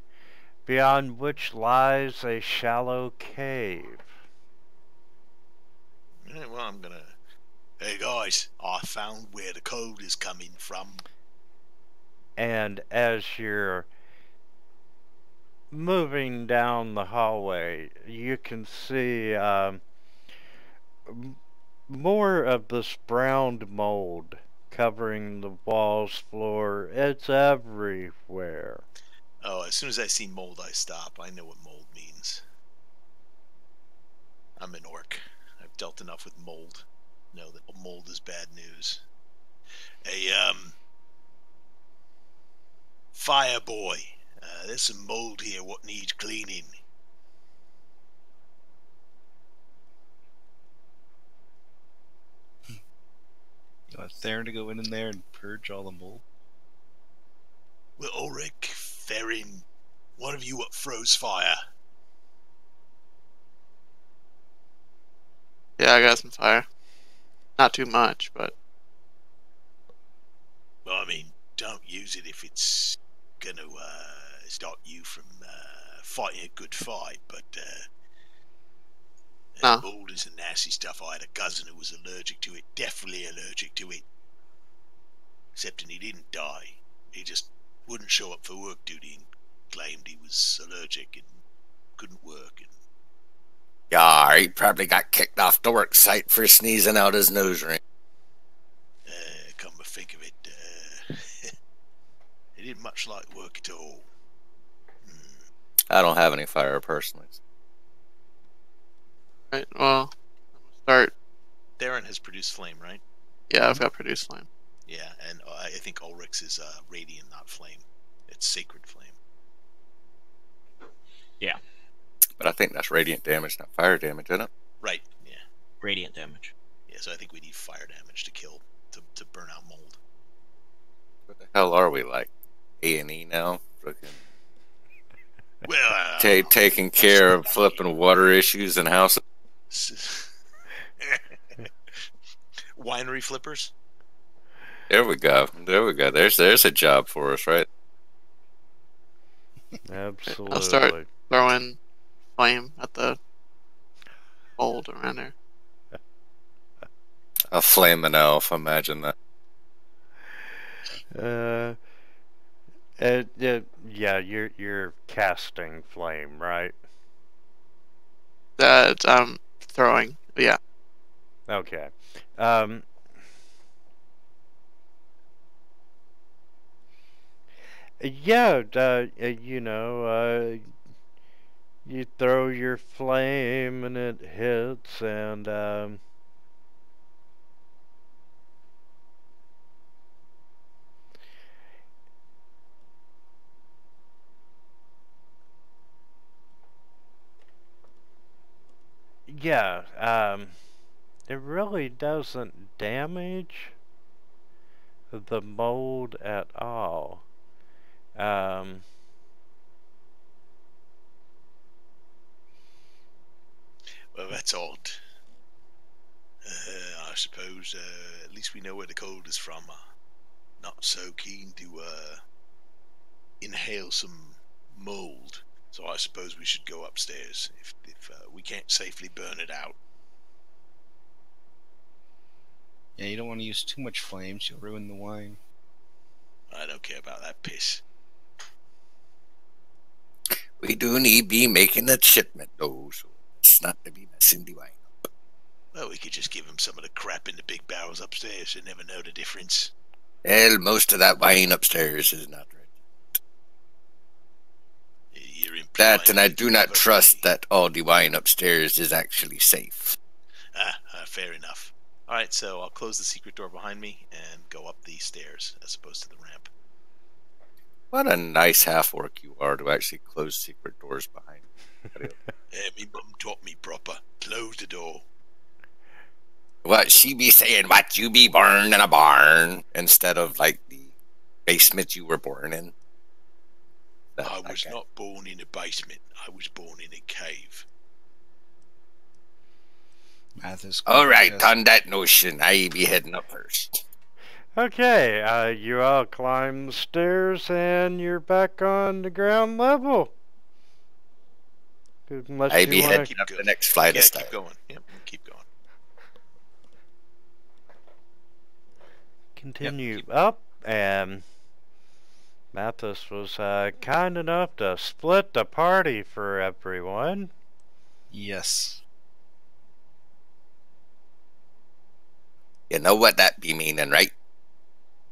beyond which lies a shallow cave. Yeah, well, I'm gonna. Hey guys, I found where the code is coming from. And as you're moving down the hallway, you can see more of this brown mold covering the walls, floor. It's everywhere. Oh, as soon as I see mold, I stop. I know what mold means. I'm an orc. I've dealt enough with mold. Know that mold is bad news. Hey, fire boy. There's some mold here what needs cleaning. You want Theron to go in there and purge all the mold? Well, Ulrich, Theron, one of you what throws fire. Yeah, I got some fire. Not too much, but Well, I mean, don't use it if it's gonna stop you from fighting a good fight, but No. mold is a nasty stuff. I had a cousin who was allergic to it, definitely allergic to it. Except he didn't die. He just wouldn't show up for work duty and claimed he was allergic and couldn't work. And Yeah, he probably got kicked off the work site for sneezing out his nose ring. come to think of it, he didn't much like work at all. I don't have any fire personally. right. Well, I'm gonna start. Theron has produced flame, right? Yeah, I've got produce flame. Yeah, and I think Ulrich's is radiant, not flame. It's sacred flame. But I think that's radiant damage, not fire damage, isn't it? Right, yeah. Radiant damage. Yeah, so I think we need fire damage to kill, to burn out mold. What the hell are we, like A&E now? Freaking Well, taking care of flipping water issues in houses. winery flippers? There we go. There we go. There's a job for us, right? Absolutely. I'll start throwing flame at the mold around there. A flaming elf, imagine that. Yeah, you're casting flame, right? That I'm throwing. Yeah. Okay. Yeah, you throw your flame and it hits, and yeah, it really doesn't damage the mold at all. Well, that's odd. I suppose at least we know where the cold is from. Not so keen to inhale some mold, so I suppose we should go upstairs if we can't safely burn it out. Yeah, you don't want to use too much flames, you'll ruin the wine. I don't care about that piss. We do need be making that shipment, though, so it's not to be messing the wine up. Well, we could just give them some of the crap in the big barrels upstairs and never know the difference. Well, most of that wine upstairs is not ready. You're implying That, and I do not never trust really- that all the wine upstairs is actually safe. Fair enough. All right, so I'll close the secret door behind me and go up the stairs as opposed to the ramp. What a nice half-orc you are to actually close secret doors behind you. Me mum taught me proper. Close the door. What she be saying, what you be born in a barn, instead of like the basement you were born in? I was not born in a basement. I was born in a cave. Mathis. All right, on that notion, I be heading up first. Okay, you all climb the stairs and you're back on the ground level. Unless I be you want heading to up the next flight of stairs. Keep going. Yep, keep going. continue up, and Mathis was kind enough to split the party for everyone. Yes. You know what that be meaning, right?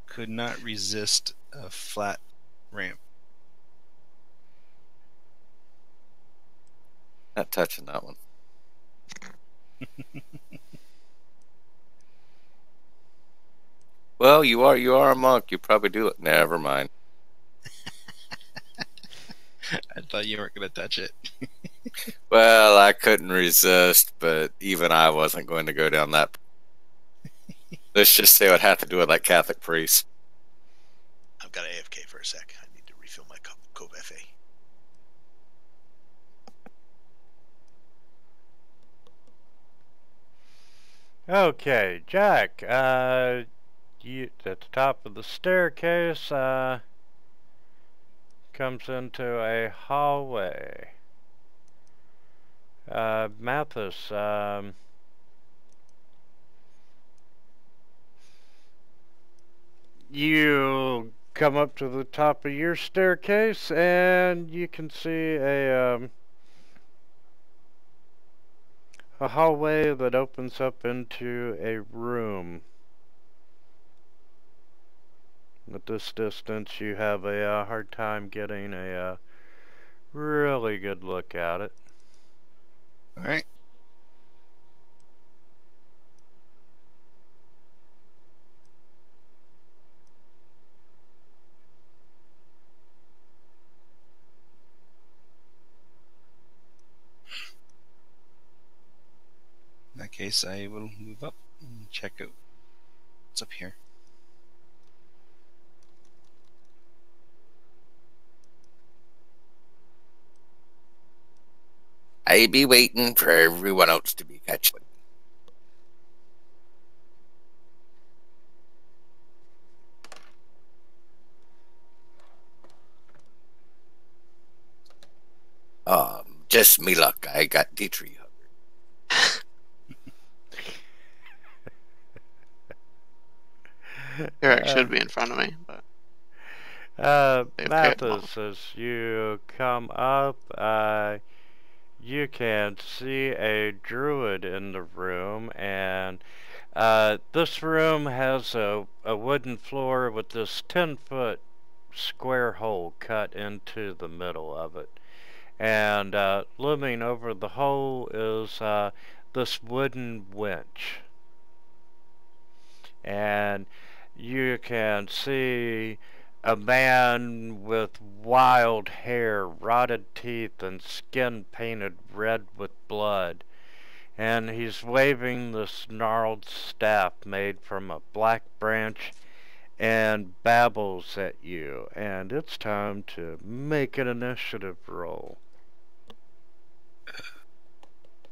Could not resist a flat ramp. Not touching that one. Well, you are a monk. You probably do it. Never mind. I thought you weren't going to touch it. Well, I couldn't resist, but even I wasn't going to go down that. Let's just say I'd have to do it like Catholic priests. I've got AFK for a sec. I need to refill my Cove FA. Okay, Jack, you at the top of the staircase, comes into a hallway. Mathis, you come up to the top of your staircase and you can see a hallway that opens up into a room. At this distance, you have a hard time getting a really good look at it. All right. In that case, I will move up and check out what's up here. I be waiting for everyone else to be catching. Just me luck. I got the tree hugger. Eric should be in front of me, but Mathis, as you come up, you can see a druid in the room, and this room has a wooden floor with this 10-foot square hole cut into the middle of it. And looming over the hole is this wooden winch. And you can see a man with wild hair, rotted teeth, and skin painted red with blood. And he's waving this gnarled staff made from a black branch and babbles at you. And it's time to make an initiative roll.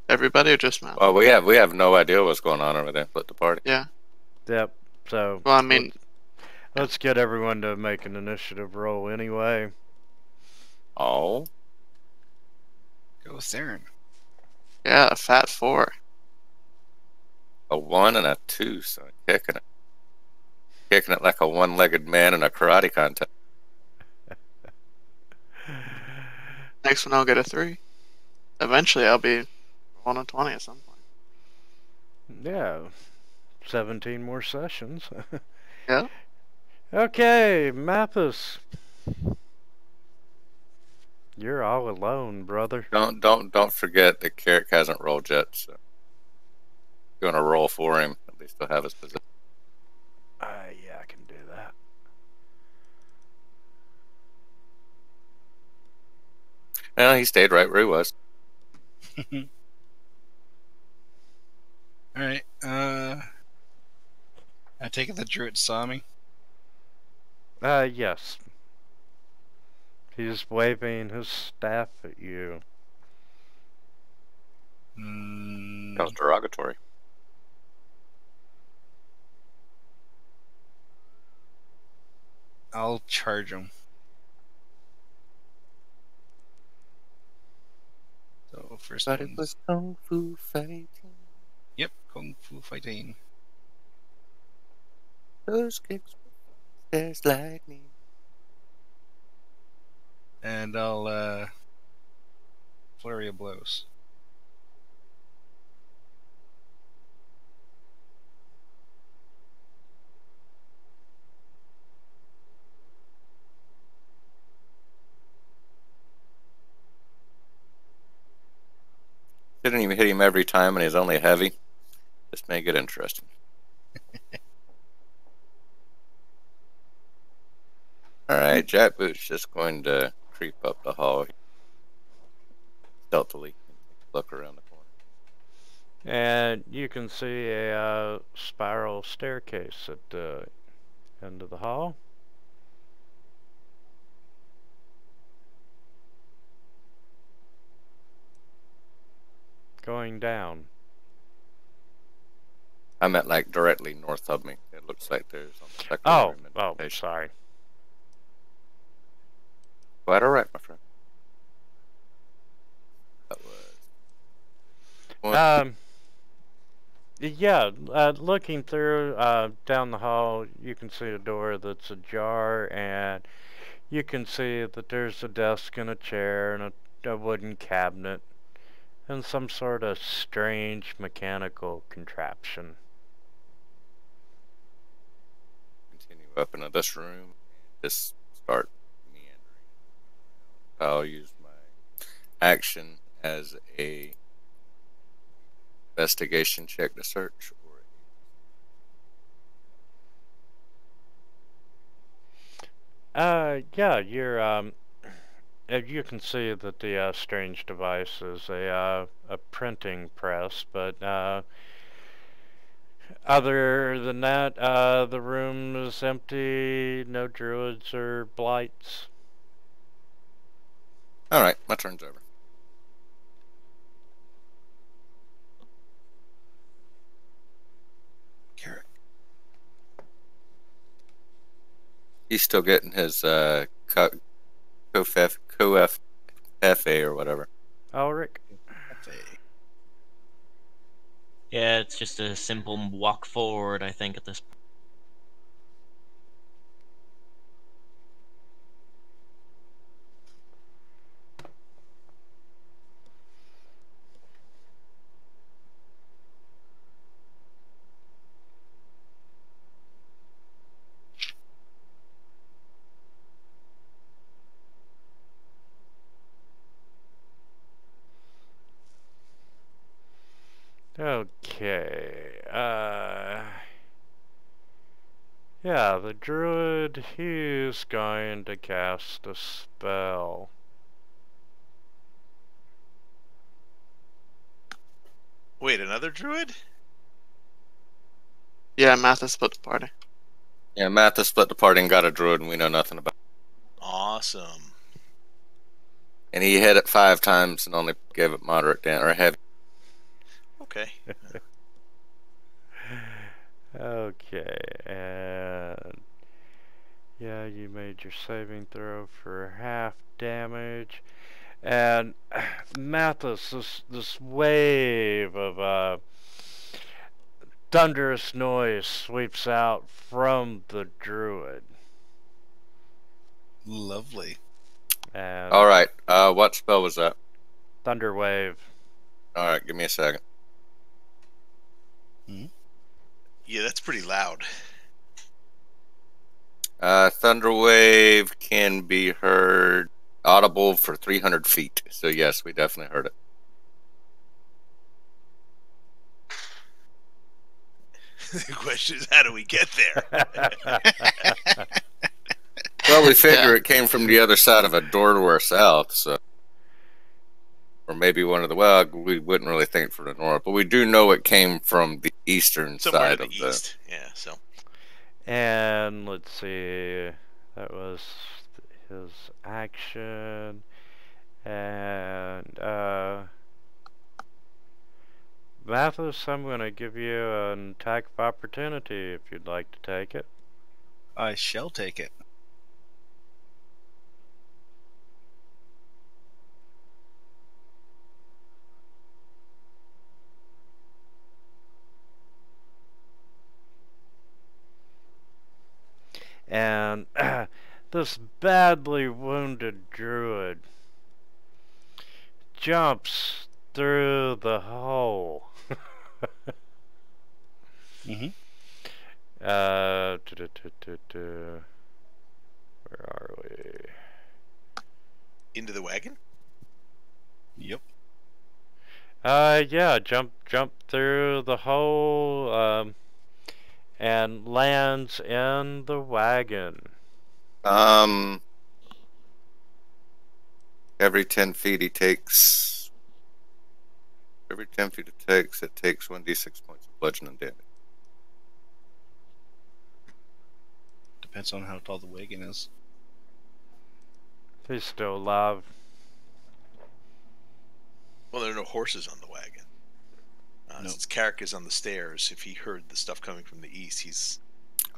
everybody or just Matt? Well, we have no idea what's going on over there. Split the party. Yeah. Yep, so Well, I mean, let's get everyone to make an initiative roll anyway. Oh, Go Theron. yeah, a fat 4. a 1 and a 2, so I'm kicking it. Kicking it like a one-legged man in a karate contest. Next one I'll get a 3. Eventually I'll be 1 on 20 at some point. Yeah, 17 more sessions. Yeah. Okay, Mathis. You're all alone, brother. Don't forget that Carrick hasn't rolled yet, so you're gonna roll for him. At least he'll have his position. Yeah, I can do Well, he stayed right where he was. Alright, I take it the druid saw me. Yes. He's waving his staff at you. Mm, That was derogatory. I'll charge him. So first But it one's... was kung fu fighting. Yep, Kung Fu Fighting. Those kicks, there's lightning. And I'll, flurry of blows. Didn't even hit him every time, and he's only heavy. This may get interesting. Alright, Jack Boot's just going to creep up the hall stealthily and look around the corner. And you can see a spiral staircase at the end of the hall. Going down. I meant like directly north of me. It looks like there's on the second Oh, room oh, invitation. sorry. Quite alright, my friend. That was... Yeah, looking through down the hall, you can see a door that's ajar, and you can see that there's a desk and a chair and a wooden cabinet and some sort of strange mechanical contraption. Continue up into this room. Just start meandering. I'll use my action as a investigation check to search, or Yeah, you can see that the strange device is a printing press, but other than that, the room is empty, no druids or blights. Alright, my turn's over. Carrot. He's still getting his co-FA or whatever. Ulrich? Yeah, it's just a simple walk forward, I think, at this point. Okay, yeah, the druid, he's going to cast a spell. Wait, another druid? Yeah, Mathis split the party. Yeah, Mathis split the party and got a druid, and we know nothing about it. Awesome. And he hit it 5 times and only gave it moderate damage, or heavy. Okay. Okay, and yeah, you made your saving throw for half damage, and Mathis, this wave of thunderous noise sweeps out from the druid. Lovely. And Alright, what spell was that? thunder wave. Alright, give me a second. Yeah, that's pretty loud. Thunder Wave can be heard audible for 300 feet. So yes, we definitely heard it. The question is, how do we get there? Well, we figure Yeah. it came from the other side of a door to our south, so... Or maybe one of the, well, we wouldn't really think from the north, but we do know it came from the eastern Somewhere side to of the the. east. Yeah, so. And let's see, that was his action. And Mathis, I'm going to give you an attack of opportunity if you'd like to take it. I shall take it. And this badly wounded druid jumps through the hole. Mm-hmm. Where are we? Into the wagon? Yep. Yeah, jump through the hole, and lands in the wagon. Every 10 feet he takes. Every 10 feet it takes 1d6 points of bludgeoning damage. Depends on how tall the wagon is. He's still alive. Well, there are no horses on the wagon. Nope. Since Carrick is on the stairs, if he heard the stuff coming from the east, he's...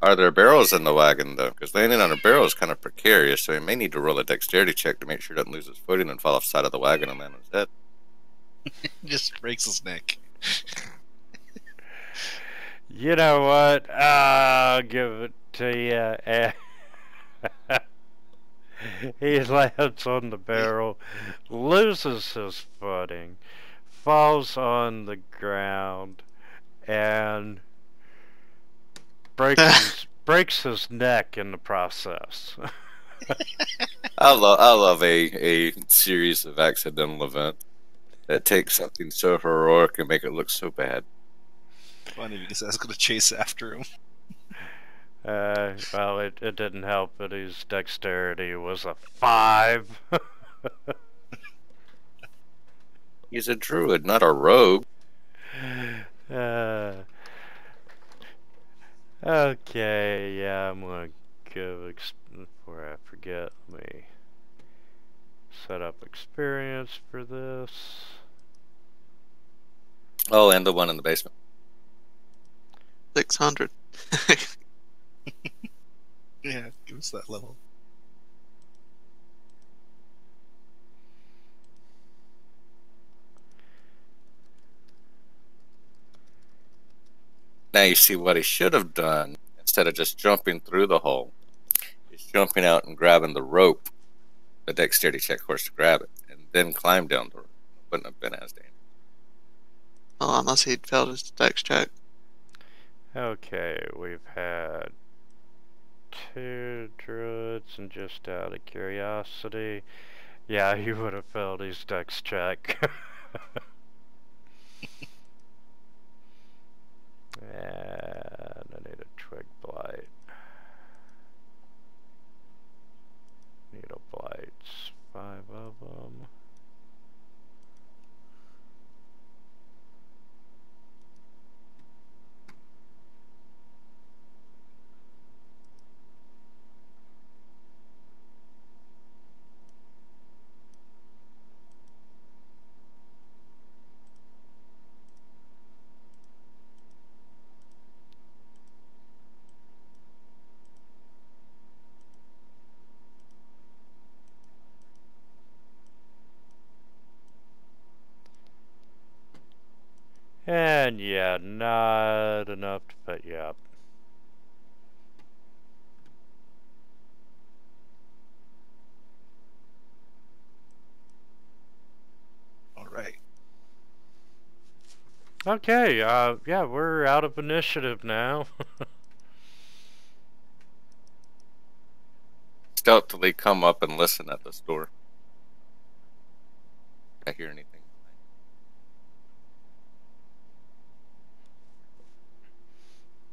Are there barrels in the wagon, though? Because landing on a barrel is kind of precarious, so he may need to roll a dexterity check to make sure he doesn't lose his footing and fall off the side of the wagon and land on his head. Just breaks his neck. You know what? I'll give it to you. He lands on the barrel, loses his footing, falls on the ground, and breaks his neck in the process. I love a series of accidental events that take something so heroic and make it look so bad. Funny because I was going to chase after him. Well, it didn't help that his dexterity was a 5. He's a druid, not a rogue. Okay, yeah, I'm gonna give, before I forget, let me set up experience for this. Oh, and the one in the basement. 600. Yeah, give us that level. Now you see what he should have done, instead of just jumping through the hole, is jumping out and grabbing the rope, the dexterity check, of course, to grab it, and then climb down the rope. Wouldn't have been as dangerous. Oh, unless he'd failed his dex check. Okay, we've had 2 druids, and just out of curiosity, yeah, he would have failed his dex check. And I need a twig blight. Needle blights, 5 of them. And yeah, not enough to put you up. Alright. Okay, yeah, we're out of initiative now. Stealthily come up and listen at this door. I hear anything.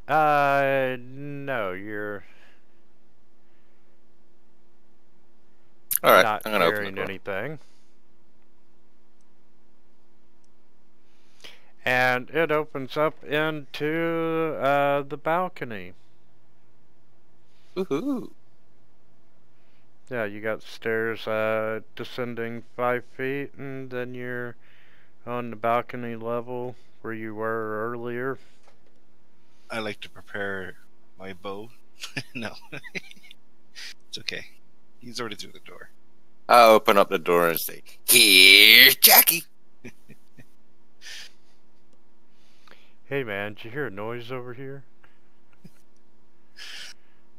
No, you're All right, not I'm gonna open the hearing door. anything. and it opens up into the balcony. Woohoo! Yeah, you got stairs descending 5 feet, and then you're on the balcony level where you were earlier. I like to prepare my bow. No, it's okay. He's already through the door. I'll open up the door and say, "Here's Jackie." Hey man, did you hear a noise over here?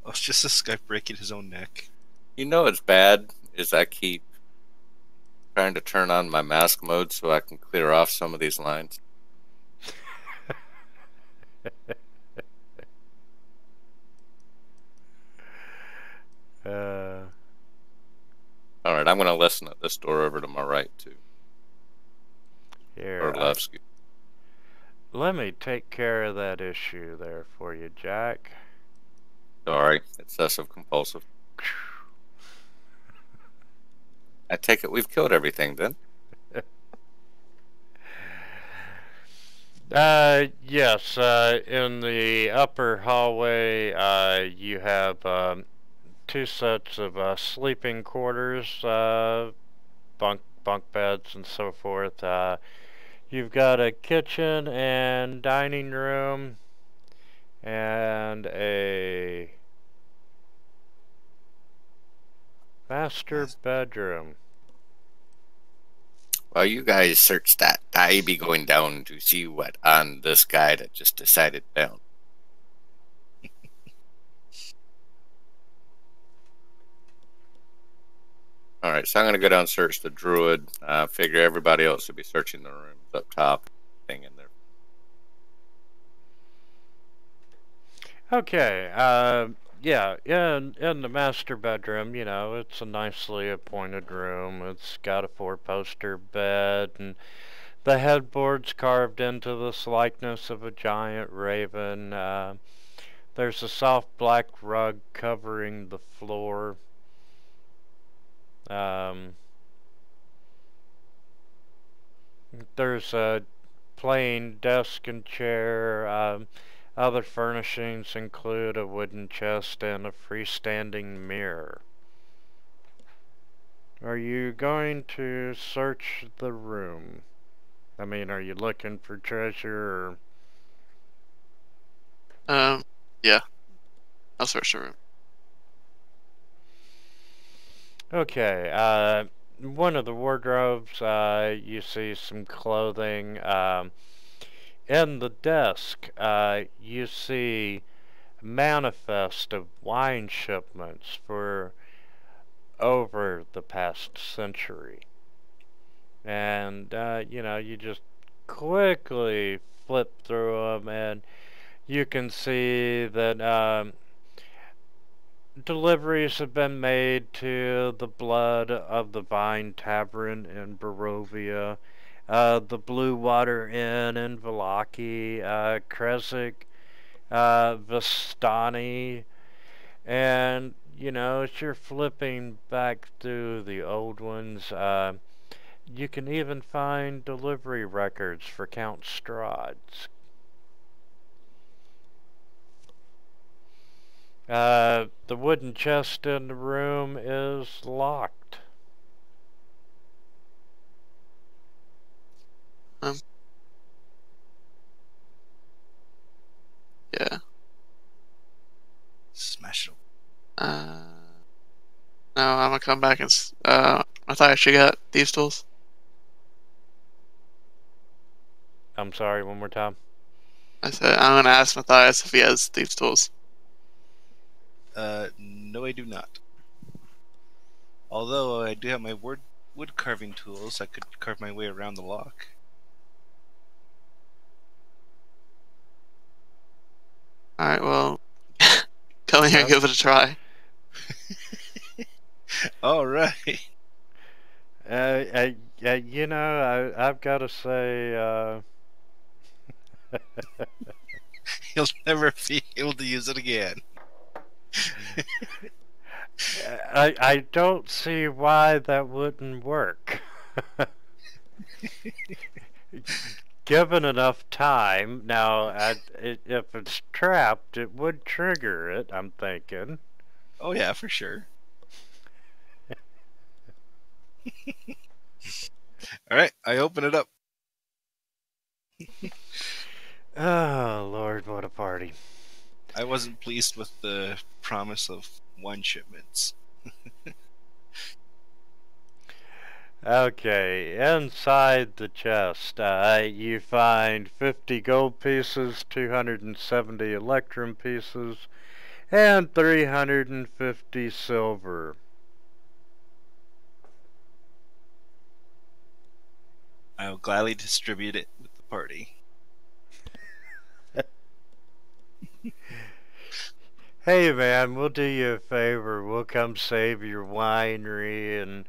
Oh, it's just this guy breaking his own neck. You know it's bad is I keep trying to turn on my mask mode so I can clear off some of these lines. All right, I'm going to listen at this door over to my right too, Here, or left. Excuse. let me take care of that issue there for you, Jack. Sorry, excessive compulsive. I take it we've killed everything then. Yes, in the upper hallway, you have 2 sets of sleeping quarters, bunk beds and so forth. You've got a kitchen and dining room and a master bedroom. While you guys search that, I be going down to see what on this guy that just decided down. Alright, so I'm going to go down and search the druid. Figure everybody else would be searching the rooms up top. Thing in there. Okay, yeah, in the master bedroom, you know, it's a nicely appointed room. It's got a 4-poster bed, and the headboard's carved into this likeness of a giant raven. There's a soft black rug covering the floor. There's a plain desk and chair. Other furnishings include a wooden chest and a freestanding mirror. Are you going to search the room? I mean, are you looking for treasure or... Yeah. I'll search the room. Okay, one of the wardrobes, you see some clothing. In the desk, you see manifest of wine shipments for over the past century. And, you know, you just quickly flip through them and you can see that deliveries have been made to the Blood of the Vine Tavern in Barovia, the Blue Water Inn in Vallaki, Kresik, Vistani, and, you know, as you're flipping back through the old ones, you can even find delivery records for Count Strahd. The wooden chest in the room is locked. Yeah. Smash it. No, I'm gonna come back and. I thought I actually got thieves' tools. I'm sorry, one more time. I said I'm gonna ask Matthias if he has thieves' tools. No, I do not. Although I do have my wood carving tools, I could carve my way around the lock. Alright, well, come in here and give it a try. Alright. You know, I've got to say, He'll never be able to use it again. I don't see why that wouldn't work. given enough time, now if it's trapped, it would trigger it, I'm thinking. Oh yeah, for sure. All right, I open it up. Oh, Lord, what a party. I wasn't pleased with the promise of wine shipments. Okay, inside the chest, you find 50 gold pieces, 270 electrum pieces, and 350 silver. I will gladly distribute it with the party. Hey man, we'll do you a favor. We'll come save your winery and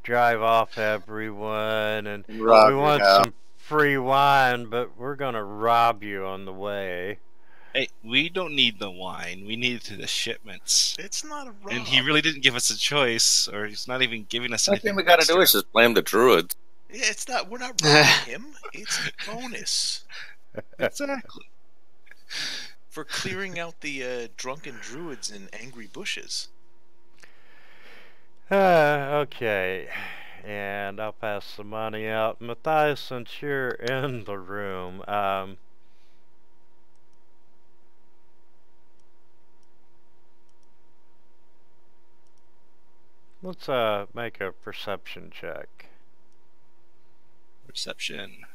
drive off everyone, and we Rob your want house. some free wine, but we're gonna rob you on the way. Hey, we don't need the wine. We need the shipments. It's not a rob. And he really didn't give us a choice, or he's not even giving us The only anything thing we gotta do extra. is just blame the druids. Yeah, it's not. We're not robbing him. It's a bonus Exactly. for clearing out the drunken druids and angry bushes. Okay. And I'll pass the money out. Matthias, since you're in the room, let's make a perception check. Perception.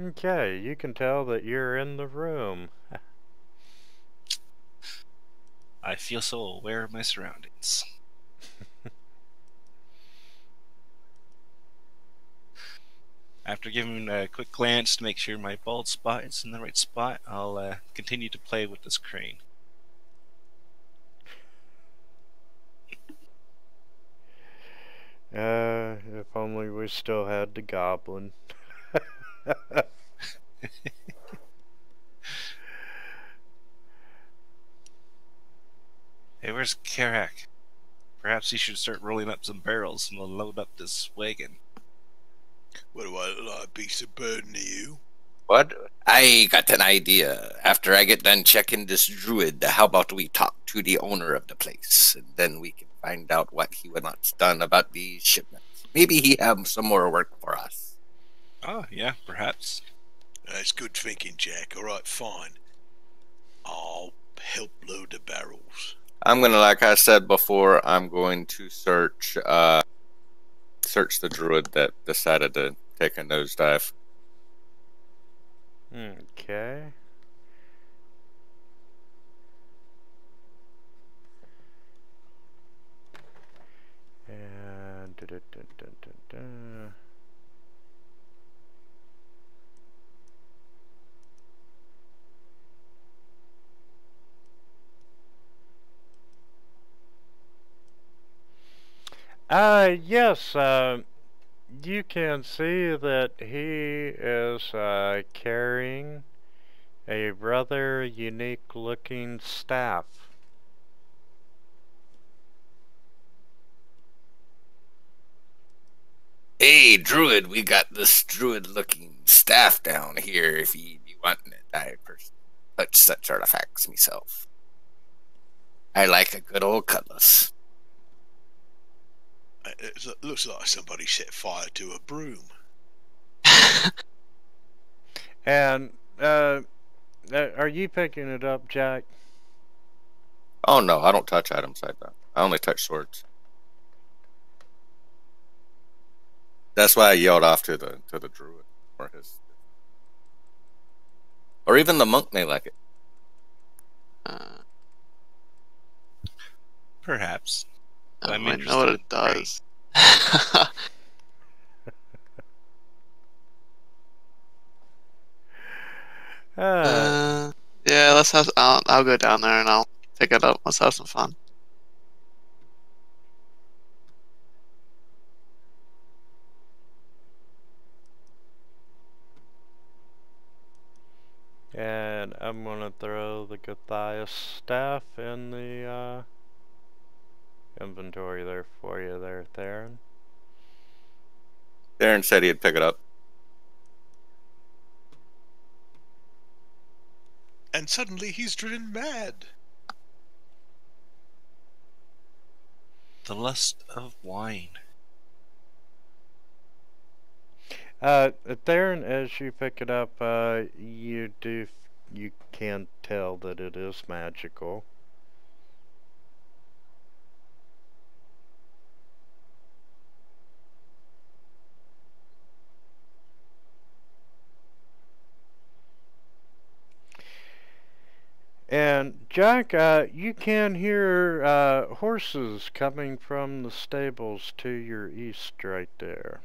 Okay, you can tell that you're in the room. I feel so aware of my surroundings. After giving a quick glance to make sure my bald spot is in the right spot, I'll continue to play with this crane. If only we still had the goblin. Hey, where's Karak? Perhaps he should start rolling up some barrels and we'll load up this wagon. What do I look like? A beast of burden to you? What? I got an idea. After I get done checking this druid, how about we talk to the owner of the place, and then we can find out what he wants done about these shipments. Maybe he have some more work for us. Oh, yeah, perhaps. That's good thinking, Jack. All right, fine. I'll help load the barrels. I'm gonna, like I said before, I'm going to search the druid that decided to take a nosedive. Okay. And yes, you can see that he is carrying a rather unique looking staff. Hey, druid, we got this druid-looking staff down here. If you be wanting it, I personally touch such artifacts myself. I like a good old cutlass. It looks like somebody set fire to a broom. And are you picking it up, Jack? Oh no, I don't touch items like that. I only touch swords. That's why I yelled off to the druid or even the monk may like it. Perhaps. I I'm might know what it interested in does. Yeah, let's have. I'll go down there and I'll pick it up. Let's have some fun. And I'm gonna throw the Gothias staff inventory there for you there, Theron. Darren said he'd pick it up. And suddenly he's driven mad. The lust of wine. Theron, as you pick it up, you can't tell that it is magical. And Jack, you can hear horses coming from the stables to your east right there.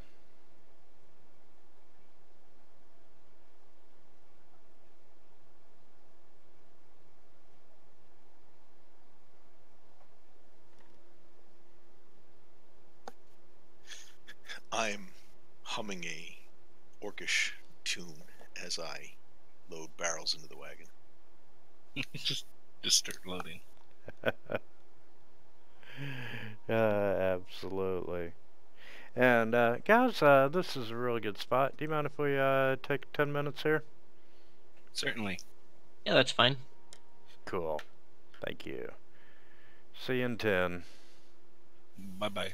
I'm humming a orcish tune as I load barrels into the wagon. just start loading. Absolutely. And guys, this is a really good spot. Do you mind if we take 10 minutes here? Certainly. Yeah, that's fine. Cool. Thank you. See you in 10. Bye bye.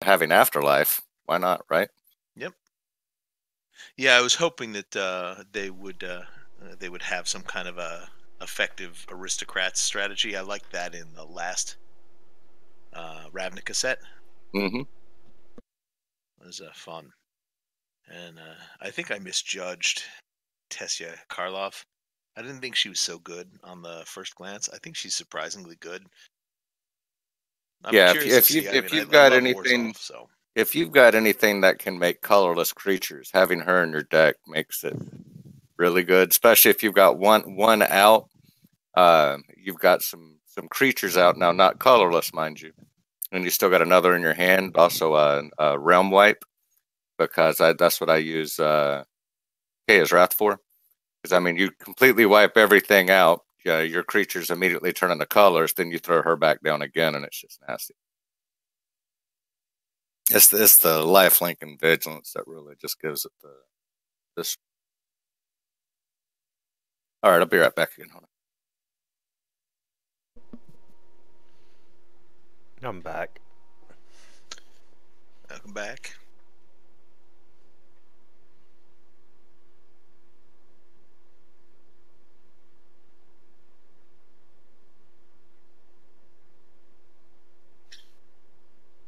having Afterlife, why not, right? Yep. Yeah, I was hoping that they would have some kind of a effective aristocrats strategy. I liked that in the last Ravnica set. Mm-hmm. It was fun, and I think I misjudged Tessia Karlov. I didn't think she was so good on the first glance. I think she's surprisingly good. I'm Yeah, curious to see. if you've I got love anything, Orzhov, so if you've got anything that can make colorless creatures, having her in your deck makes it really good. Especially if you've got one out, you've got some creatures out now, not colorless, mind you, and you still got another in your hand, also a realm wipe, because that's what I use Kaya's Wrath for. Because I mean, you completely wipe everything out. Your creatures immediately turn into colors. Then you throw her back down again, and it's just nasty. It's the lifelink and vigilance that really just gives it this. All right, I'll be right back again. Hold on. I'm back. welcome back.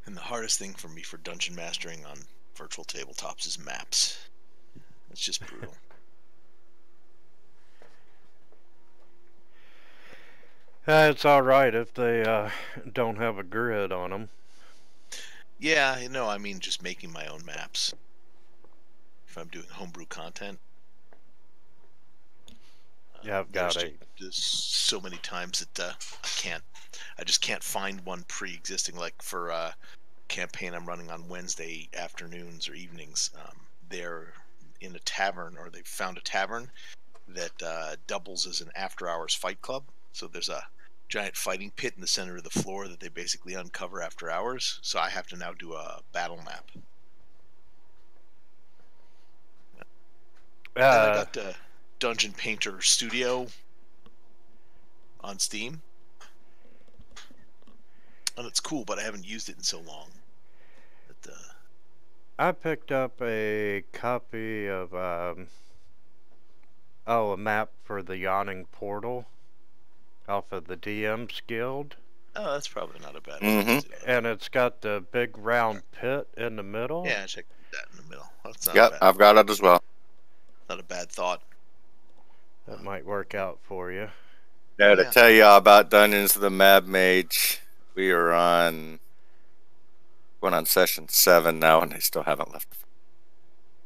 And the hardest thing for me for dungeon mastering on virtual tabletops is maps. It's just brutal. It's all right if they don't have a grid on them. Yeah, I mean just making my own maps. If I'm doing homebrew content. Yeah, I've got there's so many times that I just can't find one pre-existing. Like for a campaign I'm running on Wednesday afternoons or evenings, they're in a tavern, or they've found a tavern that doubles as an after-hours fight club. So there's a giant fighting pit in the center of the floor that they basically uncover after hours. So I have to now do a battle map. And I got Dungeon Painter Studio on Steam, and it's cool, but I haven't used it in so long. But, I picked up a copy of a map for the Yawning Portal off of the DM's Guild. oh, that's probably not a bad Mm-hmm. idea. And it's got the big round pit in the middle. Yeah, check that in the middle. That's not Yep, bad. I've got it as well. Not a bad thought. That might work out for you. Now to Yeah. tell y'all about Dungeons of the Mad Mage, we are going on session 7 now, and they still haven't left.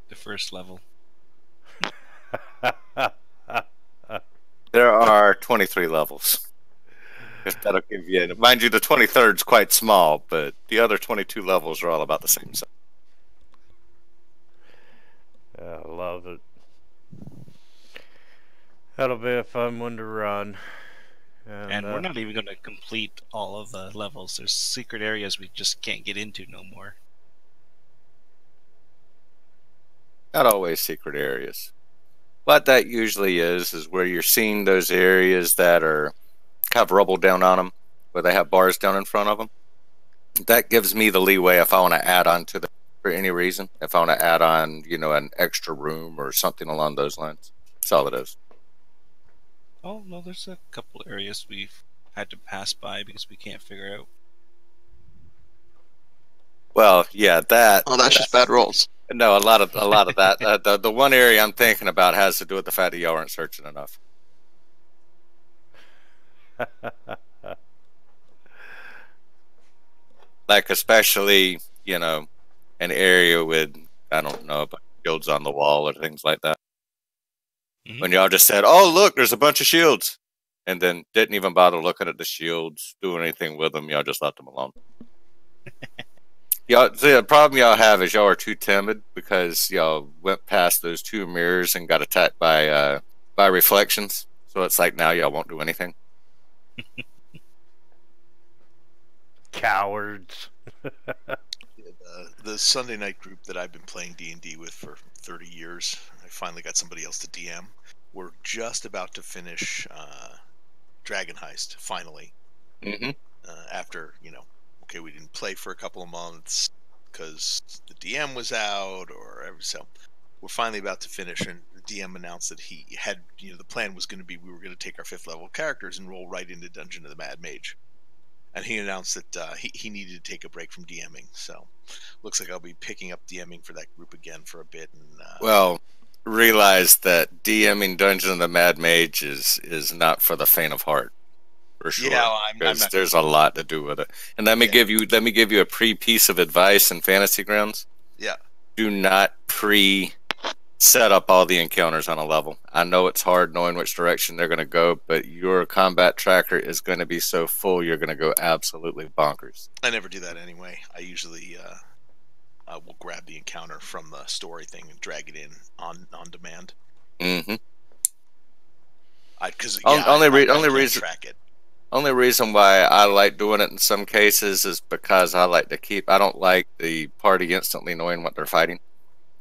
The first level. There are 23 levels. If that'll give you, mind you, the 23rd is quite small, but the other 22 levels are all about the same size. I love it. That'll be a fun one to run. And we're not even going to complete all of the levels. There's secret areas we just can't get into no more. Not always secret areas. What that usually is where you're seeing those areas that have rubble down on them, where they have bars down in front of them. That gives me the leeway if I want to add on to them for any reason. If I want to add on, an extra room or something along those lines. That's all it is. Oh, no, there's a couple areas we've had to pass by because we can't figure out. Well, yeah, that. Oh, that's just bad rolls. No, a lot of that. The one area I'm thinking about has to do with the fact that y'all aren't searching enough. Like especially, an area with, I don't know, shields on the wall or things like that. Mm-hmm. When y'all just said, "Oh, look, there's a bunch of shields," and then didn't even bother looking at the shields, doing anything with them, y'all just left them alone. Y'all, the problem y'all have is y'all are too timid because y'all went past those 2 mirrors and got attacked by reflections. So it's like now y'all won't do anything. Cowards. The Sunday night group that I've been playing D&D with for 30 years, I finally got somebody else to DM. We're just about to finish Dragon Heist, finally. Mm-hmm. After, okay, we didn't play for a couple of months. because the DM was out, or so. We're finally about to finish, and the DM announced that he had, the plan was going to be we were going to take our 5th level characters and roll right into Dungeon of the Mad Mage. And he announced that he needed to take a break from DMing. So looks like I'll be picking up DMing for that group again for a bit. And well, realize that DMing Dungeon of the Mad Mage is not for the faint of heart, for sure. Yeah, well, I'm because not. There's a lot to do with it. And let me give you a piece of advice in Fantasy Grounds. Yeah. Do not set up all the encounters on a level. I know it's hard knowing which direction they're going to go, but your combat tracker is going to be so full you're going to go absolutely bonkers. I never do that anyway. I usually will grab the encounter from the story thing and drag it in on demand. Mm-hmm. Because Only reason why I like doing it in some cases is because I don't like the party instantly knowing what they're fighting.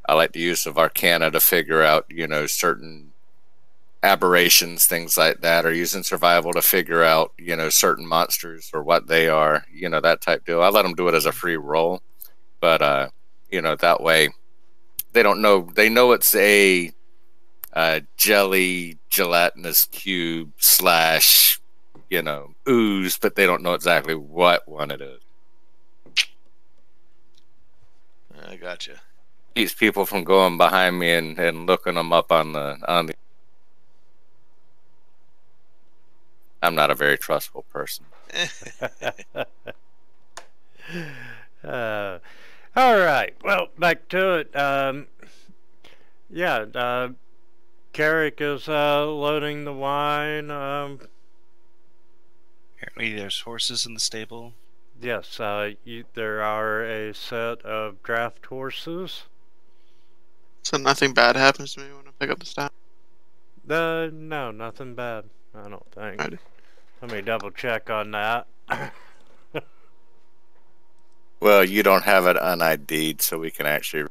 I like the use of Arcana to figure out, certain aberrations, things like that, or using survival to figure out, certain monsters or what they are, that type deal. I let them do it as a free roll, but, that way they don't know. They know it's a gelatinous cube / ooze, but they don't know exactly what one it is. I gotcha. Keeps people from going behind me and looking them up on the. I'm not a very trustful person. All right. Well, back to it. Carrick is loading the wine. Apparently, there's horses in the stable. Yes, there are a set of draft horses. So nothing bad happens to me when I pick up the staff? No, nothing bad, I don't think. Alrighty. Let me double check on that. Well, you don't have it un-ID'd, so we can actually.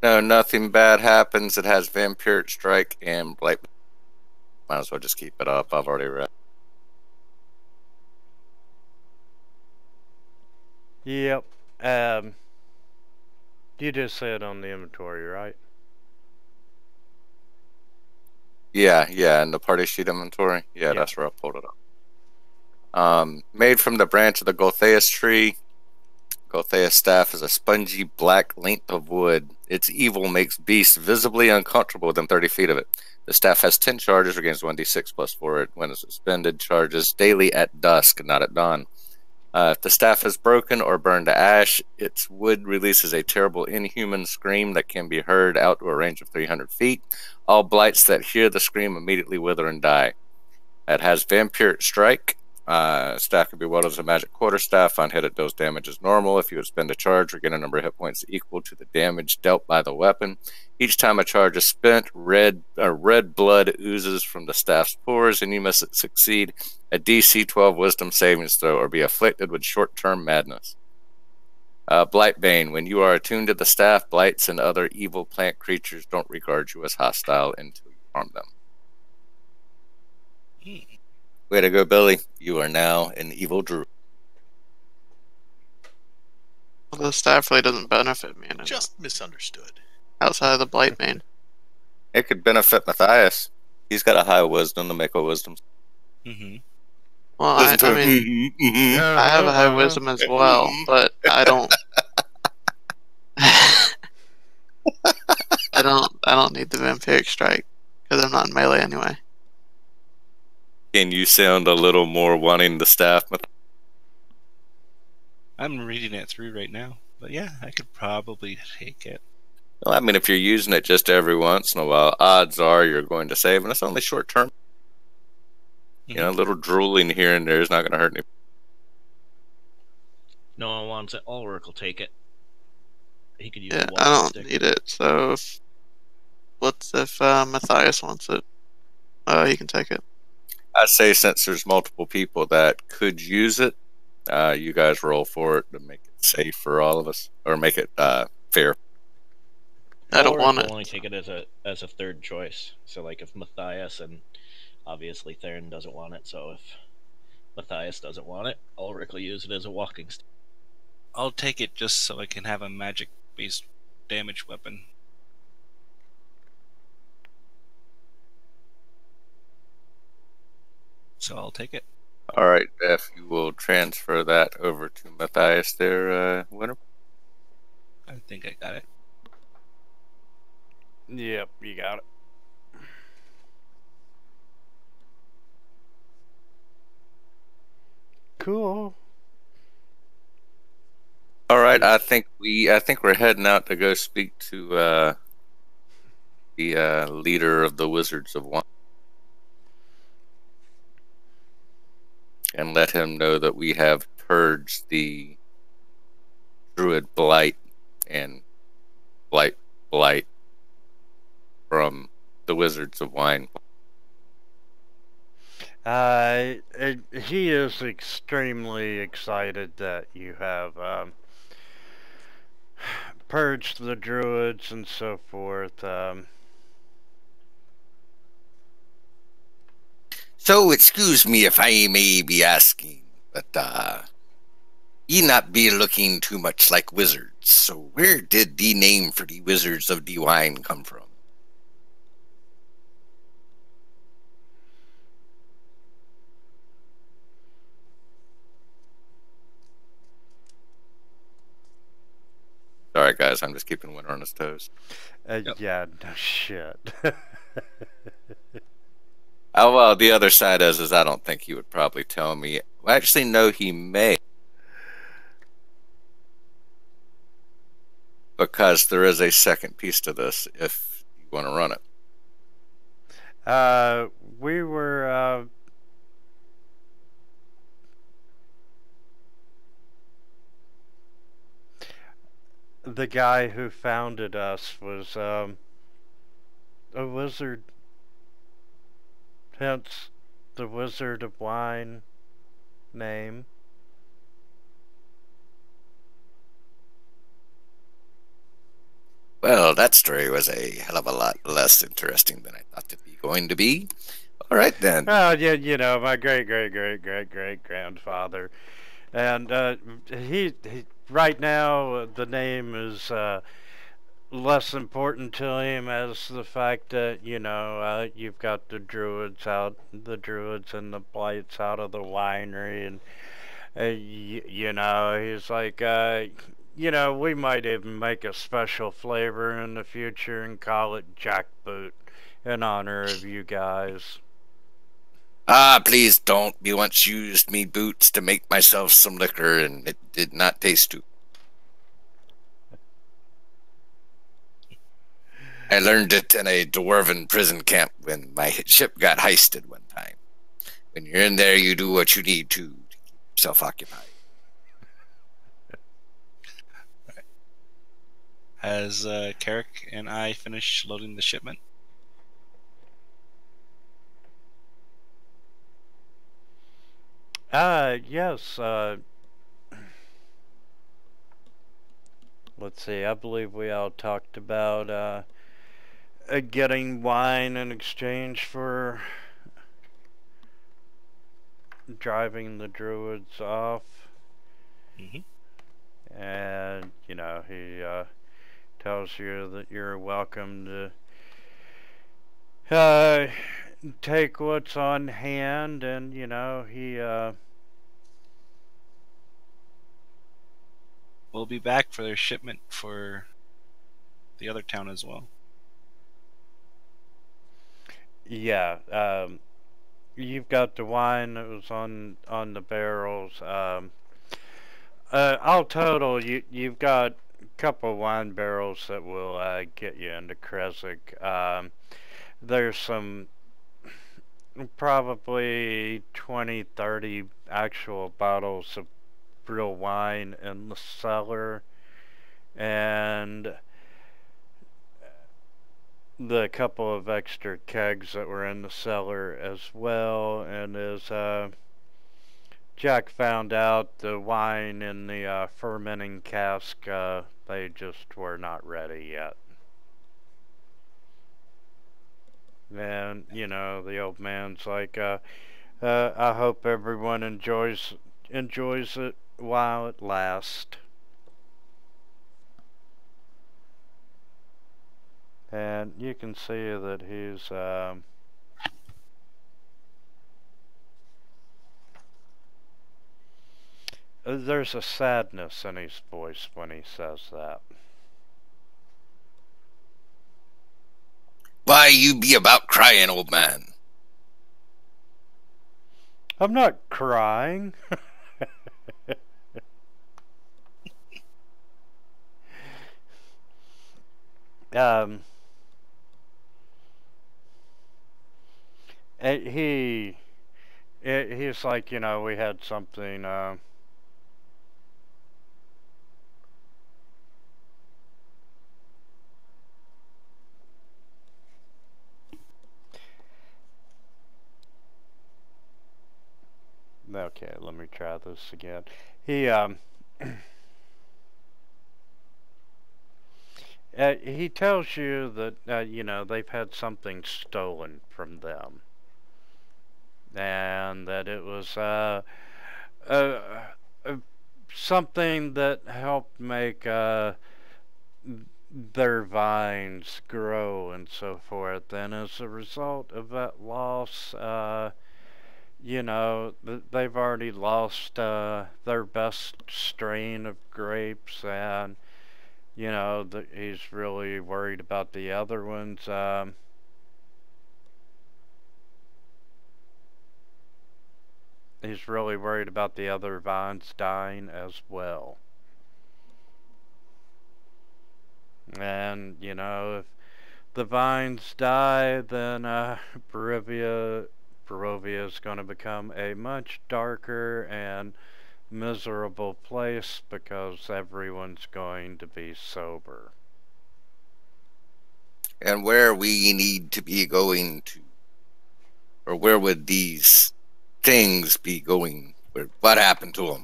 No, nothing bad happens. It has Vampiric Strike and Blight. Might as well just keep it up. I've already read. Yep. You just said on the inventory, right? Yeah, in the party sheet inventory. Yeah, that's where I pulled it up. Made from the branch of the Goltheus tree. Goltheus staff is a spongy black length of wood. Its evil makes beasts visibly uncomfortable within 30 feet of it. The staff has 10 charges, regains 1d6 plus 4 when it's suspended, charges daily at dusk, not at dawn. If the staff is broken or burned to ash, its wood releases a terrible inhuman scream that can be heard out to a range of 300 feet. All blights that hear the scream immediately wither and die. It has Vampiric Strike. Staff can be wielded as a magic quarterstaff. On hit, it deals damage as normal. If you would spend a charge, regain a number of hit points equal to the damage dealt by the weapon. Each time a charge is spent, red blood oozes from the staff's pores, and you must succeed a DC 12 Wisdom savings throw or be afflicted with short-term madness. Blightbane. When you are attuned to the staff, blights and other evil plant creatures don't regard you as hostile until you harm them. Way to go, Billy. You are now an evil druid. Well, the staff really doesn't benefit me. Just misunderstood. Outside of the Blightbane. It could benefit Matthias. He's got a high wisdom to make a wisdom. Mm-hmm. Well, I mean, I have a high wisdom as well, but I don't. I don't need the Vampiric Strike because I'm not in melee anyway. Can you sound a little more wanting the staff? I'm reading it through right now, but yeah, I could probably take it. Well, I mean, if you're using it just every once in a while, odds are you're going to save, and it's only short term. You know, a little drooling here and there is not going to hurt any. No one wants it. Ulrich will take it. He could use Yeah, the I don't stick. need it. So, if Matthias wants it, he can take it. I say since there's multiple people that could use it, You guys roll for it to make it safe for all of us, or make it fair. I don't Ulrich want will it. only take it as a third choice. So like if Matthias and obviously Theron doesn't want it, so if Matthias doesn't want it, Ulrich will use it as a walking stick. I'll take it just so I can have a magic-based damage weapon. So I'll take it. All right, if you will transfer that over to Matthias there, Winter. I think I got it. Yep, you got it. Cool. All right, I think we're heading out to go speak to the leader of the Wizards of Wine and let him know that we have purged the Druid blight and blight from the Wizards of Wine. He is extremely excited that you have purged the druids and so forth. So, excuse me if I may be asking, but ye not be looking too much like wizards. So, where did the name for the Wizards of the Wine come from? Sorry, guys, I'm just keeping Winter on his toes. Yep. Yeah, no shit. Oh, well, the other side is I don't think he would probably tell me. Well, actually, no, he may. Because there is a second piece to this if you want to run it. We were, the guy who founded us was, a wizard. Hence, the Wizard of Wine name. Well, that story was a hell of a lot less interesting than I thought it'd be going to be. All right, then. Oh, yeah, you know, my great-great-great-great-great-grandfather. And he right now, the name is less important to him as the fact that, you know, you've got the druids and the blights out of the winery. And, you know, he's like, you know, we might even make a special flavor in the future and call it Jackboot in honor of you guys. Ah, please don't. You once used me boots to make myself some liquor, and it did not taste too. I learned it in a dwarven prison camp when my ship got heisted one time. When you're in there, you do what you need to keep yourself occupied. Has Carrick and I finished loading the shipment? Yes, let's see, I believe we all talked about, getting wine in exchange for driving the druids off. Mm-hmm. And, you know, he, tells you that you're welcome to, take what's on hand, and, you know, he, We'll be back for their shipment for the other town as well. yeah, you've got the wine that was on the barrels. All total, you've got a couple wine barrels that will get you into Kresik. There's some probably 20, 30 actual bottles of real wine in the cellar, and the couple of extra kegs that were in the cellar as well. And as Jack found out the wine in the fermenting cask, they just were not ready yet. And, you know, the old man's like, I hope everyone enjoys it while it lasts. And you can see that he's, there's a sadness in his voice when he says that. Why you be about crying, old man? I'm not crying. um, he's like, you know, we had something, okay, let me try this again. He tells you that, you know, they've had something stolen from them. And that it was, something that helped make, their vines grow and so forth. And as a result of that loss, you know, they've already lost their best strain of grapes, and, you know, he's really worried about the other ones. He's really worried about the other vines dying as well. And, you know, if the vines die, then Barovia is going to become a much darker and miserable place because everyone's going to be sober. And where we need to be going to? Or where would these things be going? What happened to them?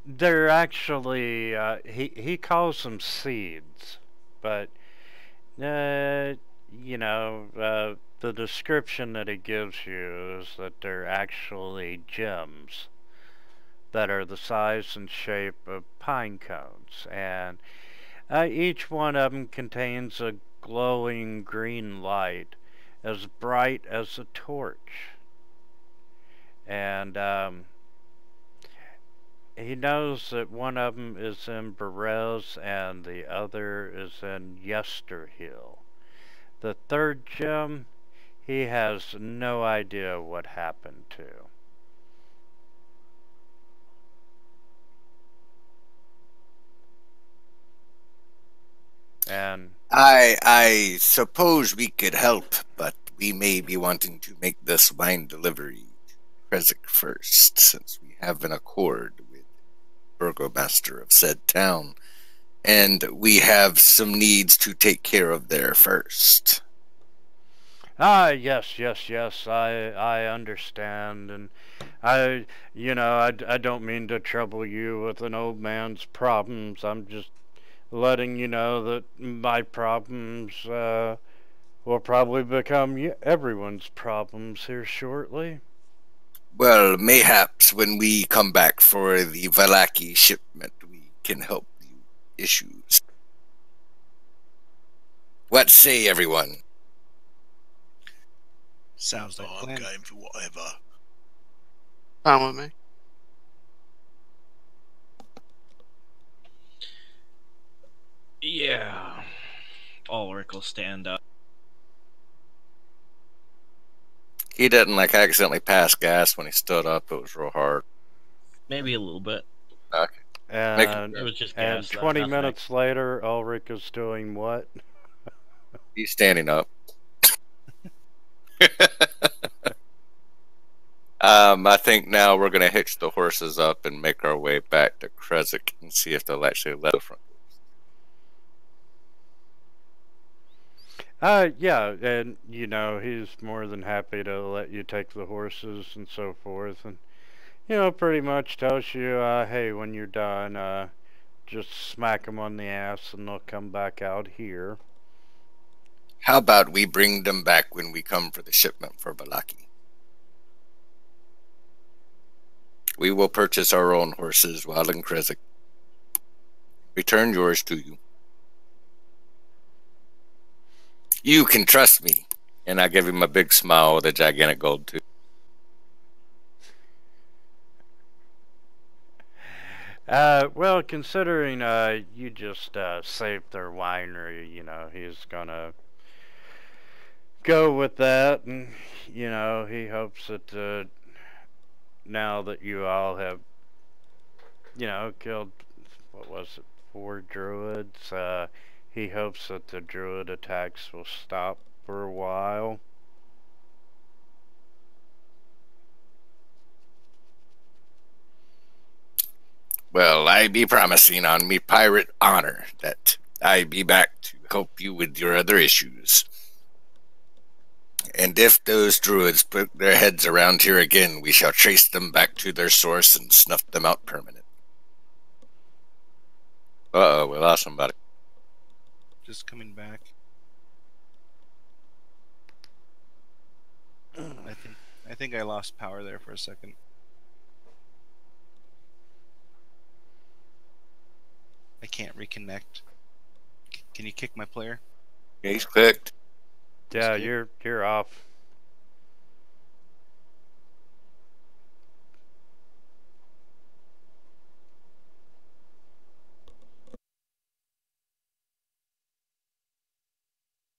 They're actually, he calls them seeds, but, you know, the description that he gives you is that they're actually gems that are the size and shape of pine cones, and each one of them contains a glowing green light as bright as a torch. And he knows that one of them is in Berez and the other is in Yesterhill. The third gem, he has no idea what happened to. And I suppose we could help, but we may be wanting to make this wine delivery to Kresik first, since we have an accord with burgomaster of said town, and we have some needs to take care of there first. yes, I understand, and you know, I don't mean to trouble you with an old man's problems. I'm just letting you know that my problems, will probably become everyone's problems here shortly. Well, mayhaps when we come back for the Valaki shipment, we can help you issues. What say everyone? Sounds like a I'm plan. game for whatever. Fine with me. Yeah. Ulrich will stand up. He didn't like accidentally pass gas when he stood up. It was real hard. Maybe a little bit. Okay. And It was just and gas. 20 nothing. minutes later, Ulrich is doing what? He's standing up. I think now we're gonna hitch the horses up and make our way back to Kresik and see if they'll actually let us front. Yeah, and you know, he's more than happy to let you take the horses and so forth, and you know, pretty much tells you, hey, when you're done, just smack them on the ass and they'll come back out here. How about we bring them back when we come for the shipment for Balaki? We will purchase our own horses while in Kresik. Return yours to you. You can trust me. And I give him a big smile with a gigantic gold tooth. Well, considering, you just, saved their winery, you know, he's gonna go with that, and, you know, he hopes that, now that you all have, you know, killed, what was it, 4 druids, he hopes that the druid attacks will stop for a while. Well, I be promising on me pirate honor that I be back to help you with your other issues. And if those druids put their heads around here again, we shall trace them back to their source and snuff them out permanent. Uh-oh, we lost somebody. Just coming back. I think I lost power there for a second. I can't reconnect. Can you kick my player? He's clicked. Yeah, Escape. you're off.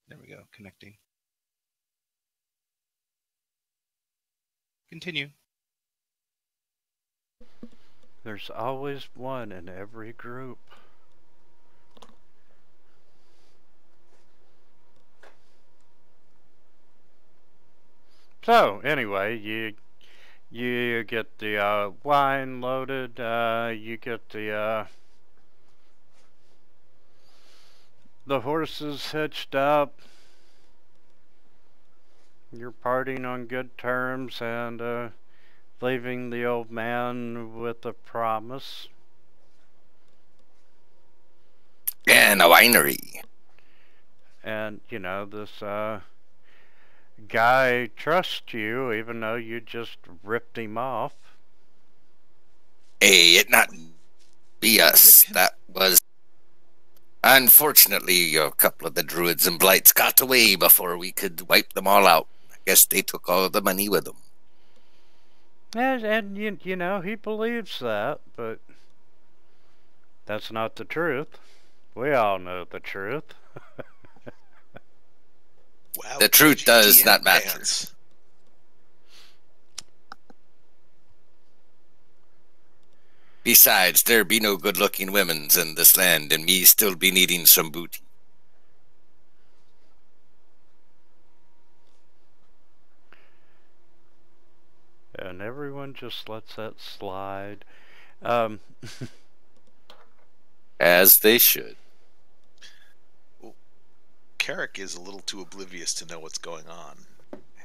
There we go, connecting. Continue. There's always one in every group. So, anyway, you get the wine loaded, you get the horses hitched up. You're parting on good terms and leaving the old man with a promise. And a winery. And, you know, this guy trusts you even though you just ripped him off. Hey, it not be us. That was... Unfortunately, a couple of the druids and blights got away before we could wipe them all out. I guess they took all the money with them. And you know, he believes that, but that's not the truth. We all know the truth. Wow, The truth does GTM not matter. pants. Besides, there be no good-looking women's in this land, and me still be needing some booty. And everyone just lets that slide. As they should. Carrick is a little too oblivious to know what's going on.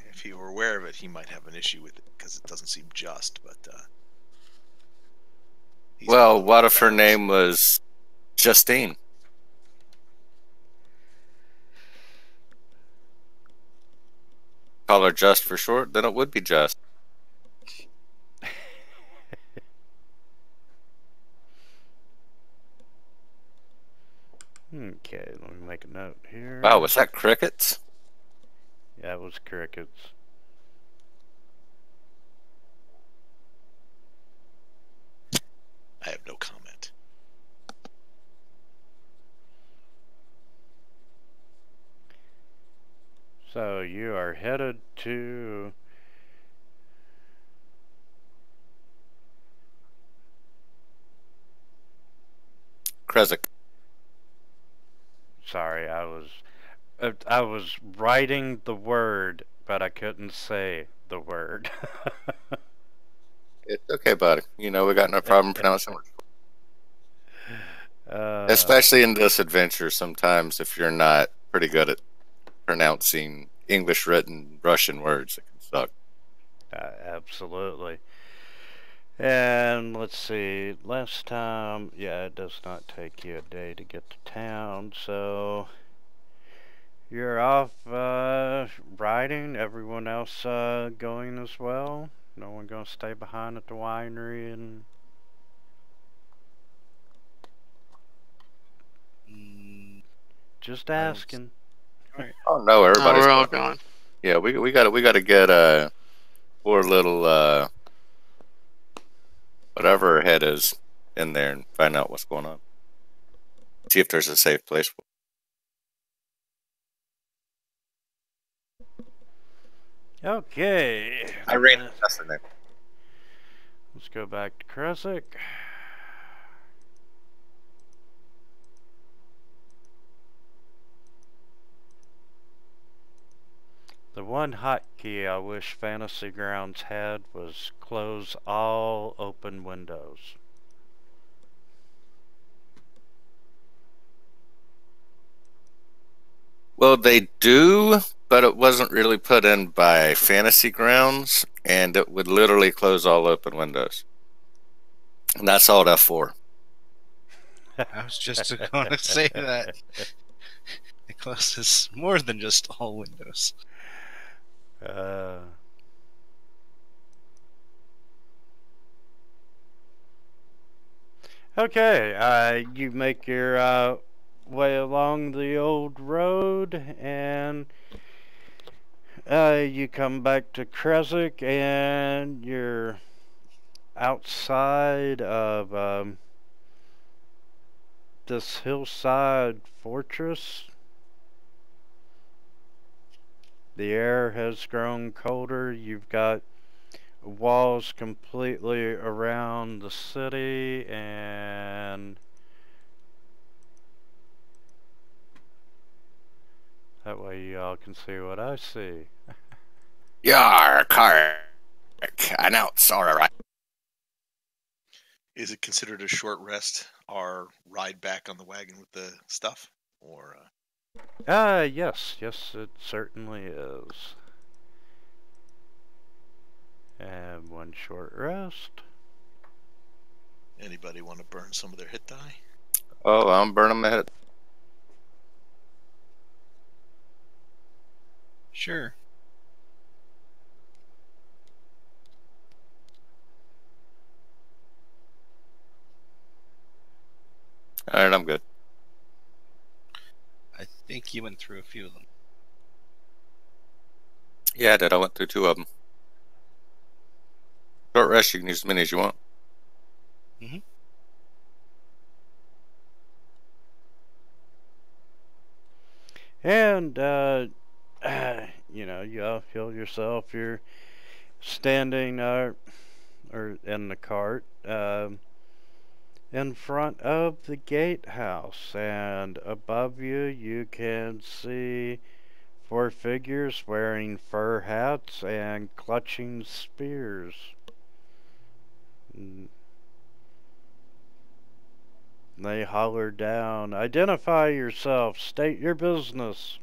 If he were aware of it, he might have an issue with it because it doesn't seem just. But he's Well, below what if her bounds. name was Justine? Call her Just for short, then it would be Just. Okay, let me make a note here. Wow, was that crickets? Yeah, it was crickets. I have no comment. So you are headed to Kresik. sorry, I was writing the word, but I couldn't say the word. It's okay, buddy. You know, we got no problem pronouncing it. Especially in this adventure, sometimes if you're not pretty good at pronouncing English written Russian words, it can suck. Absolutely. And let's see, last time, yeah, it does not take you a day to get to town, so you're off riding. Everyone else going as well? No one gonna stay behind at the winery and... Just asking. Oh no, No, everybody's we're all going. Yeah, we gotta get poor little whatever her head is in there and find out what's going on. See if there's a safe place for Okay. Irene, that's her name. Let's go back to Kresik. The one hotkey I wish Fantasy Grounds had was close all open windows. Well, they do, but it wasn't really put in by Fantasy Grounds, and it would literally close all open windows. And that's all F4. I was just going to say that. It closes more than just all windows. Okay, you make your way along the old road, and you come back to Kresik, and you're outside of this hillside fortress. The air has grown colder. You've got walls completely around the city, and that way you all can see what I see. Yar, Kark. Announce, alright. Is it considered a short rest, our ride back on the wagon with the stuff? Or Yes, it certainly is. And one short rest. anybody want to burn some of their hit die? Oh, I'm burning my head. Sure. Alright, I'm good. I think you went through a few of them. Yeah, I did. I went through 2 of them. Short rest, you can use as many as you want. And, you know, you all feel yourself, you're standing, or in the cart, in front of the gatehouse, and above you, you can see 4 figures wearing fur hats and clutching spears. They holler down, "Identify yourself, state your business."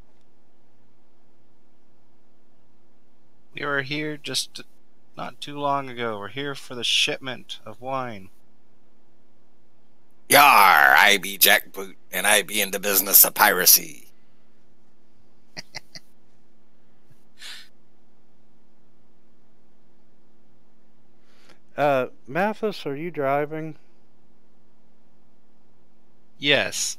We were here just not too long ago. We're here for the shipment of wine. Yar, I be Jack Boot, and I be in the business of piracy. Mathis, are you driving? Yes.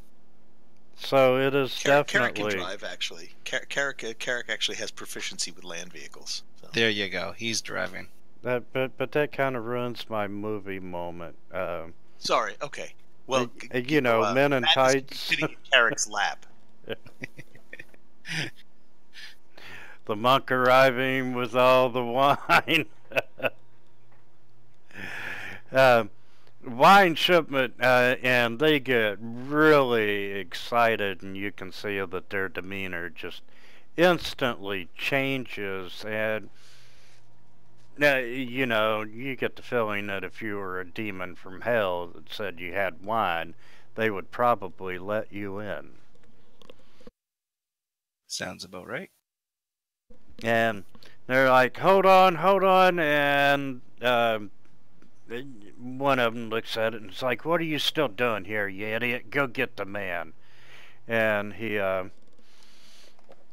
So it is Carrick definitely... can drive, actually. Carrick actually has proficiency with land vehicles. So. There you go. He's driving. But that kind of ruins my movie moment. Sorry, okay. Well, you know, men in tights. Sitting in Carrick's lap. The monk arriving with all the wine. Wine shipment, and they get really excited, and you can see that their demeanor just instantly changes, and Now, you know, you get the feeling that if you were a demon from hell that said you had wine, they would probably let you in. Sounds about right. And they're like, hold on, and one of them looks at it and is like, what are you still doing here, you idiot? Go get the man. And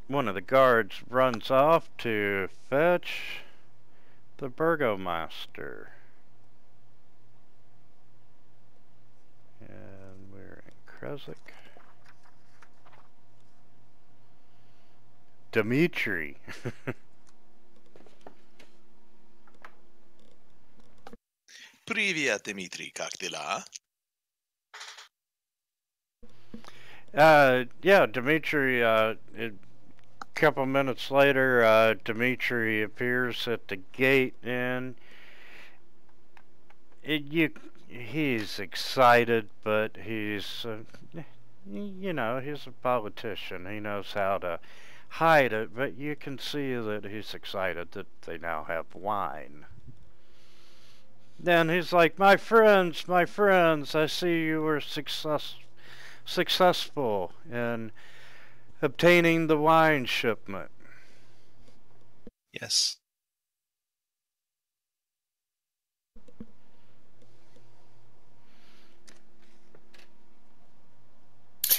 one of the guards runs off to fetch the burgomaster. And we're in Kresik. Dimitri. Привет, Dimitri, как дела? Yeah, Dimitri, a couple minutes later, Dimitri appears at the gate, and he's excited, but he's, you know, he's a politician. He knows how to hide it, but you can see that he's excited that they now have wine. Then he's like, my friends, I see you were successful in obtaining the wine shipment. Yes.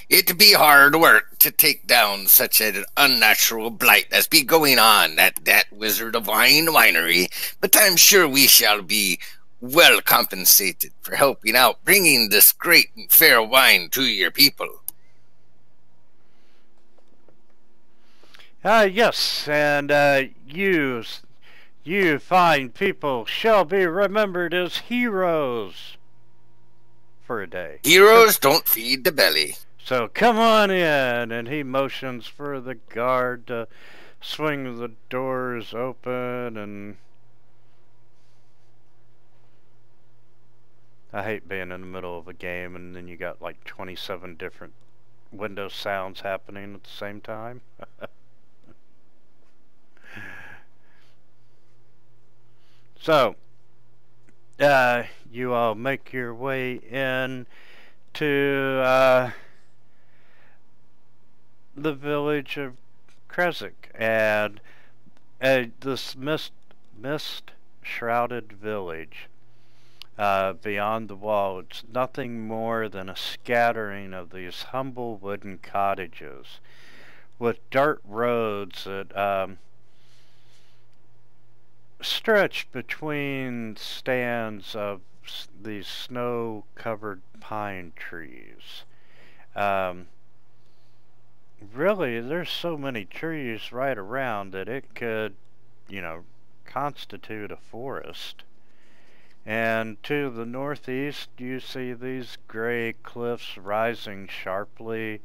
It be hard work to take down such an unnatural blight as be going on at that Wizard of Wine winery, but I'm sure we shall be well compensated for helping out bringing this great and fair wine to your people. Yes, and you fine people shall be remembered as heroes for a day. Heroes don't feed the belly. So come on in, and he motions for the guard to swing the doors open, and I hate being in the middle of a game and then you got like 27 different Windows sounds happening at the same time. So, you all make your way in to the village of Kresik, and this mist-shrouded village. Beyond the wall, it's nothing more than a scattering of these humble wooden cottages with dirt roads that stretch between stands of these snow-covered pine trees. Really, there's so many trees right around that it could, you know, constitute a forest. And to the northeast, you see these gray cliffs rising sharply,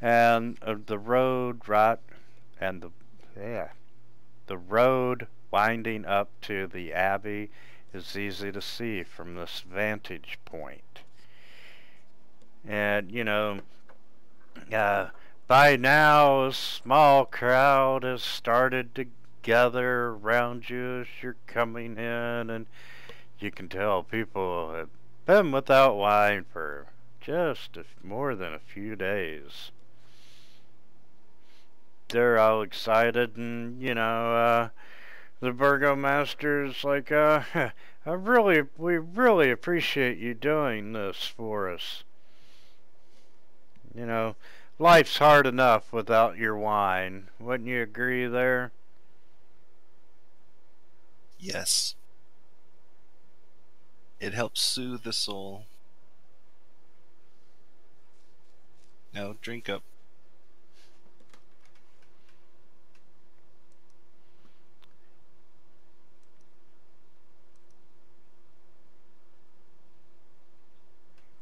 and the road the road winding up to the abbey is easy to see from this vantage point. And you know, by now a small crowd has started to gather around you as you're coming in, and you can tell people have been without wine for just more than a few days. They're all excited, and you know, the burgomaster's like, we really appreciate you doing this for us. You know, life's hard enough without your wine. Wouldn't you agree there? Yes. It helps soothe the soul. Now drink up.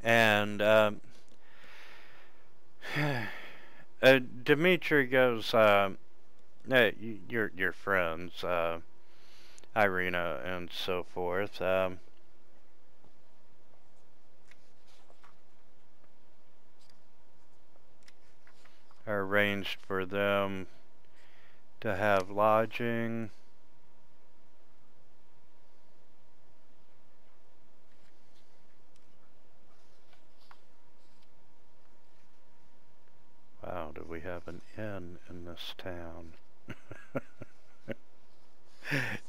And Dimitri goes, your friends, Irina and so forth, arranged for them to have lodging. have an inn in this town.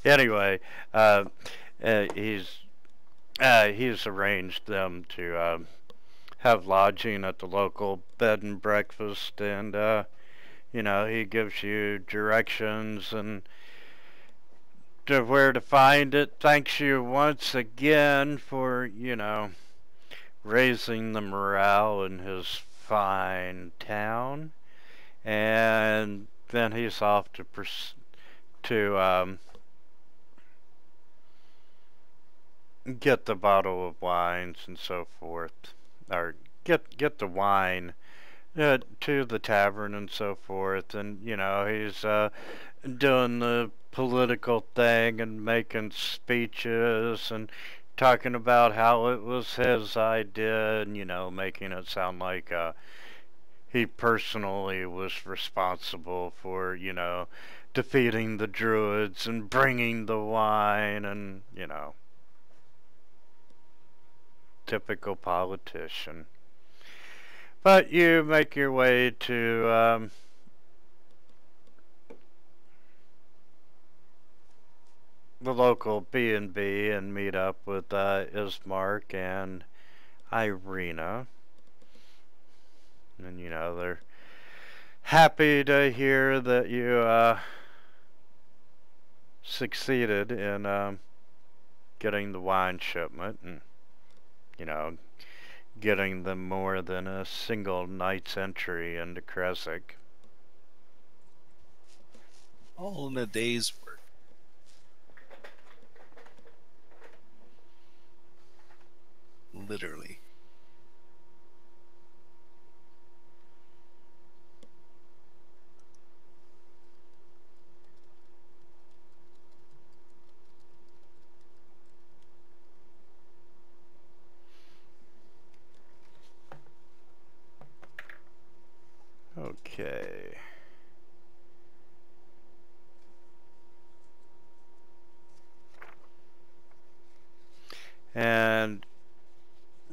Anyway, uh, he's arranged them to have lodging at the local bed and breakfast, and he gives you directions and to where to find it. Thanks you once again for raising the morale in his fine town, and then he's off to get the bottle of wines and so forth, or get the wine to the tavern and so forth, and he's doing the political thing and making speeches and talking about how it was his idea, and making it sound like he personally was responsible for defeating the druids and bringing the wine, and typical politician. But you make your way to the local B&B and meet up with Ismark and Irina. And they're happy to hear that you succeeded in getting the wine shipment, and getting them more than a single night's entry into Kresik. All in a day's work. Literally. Okay. And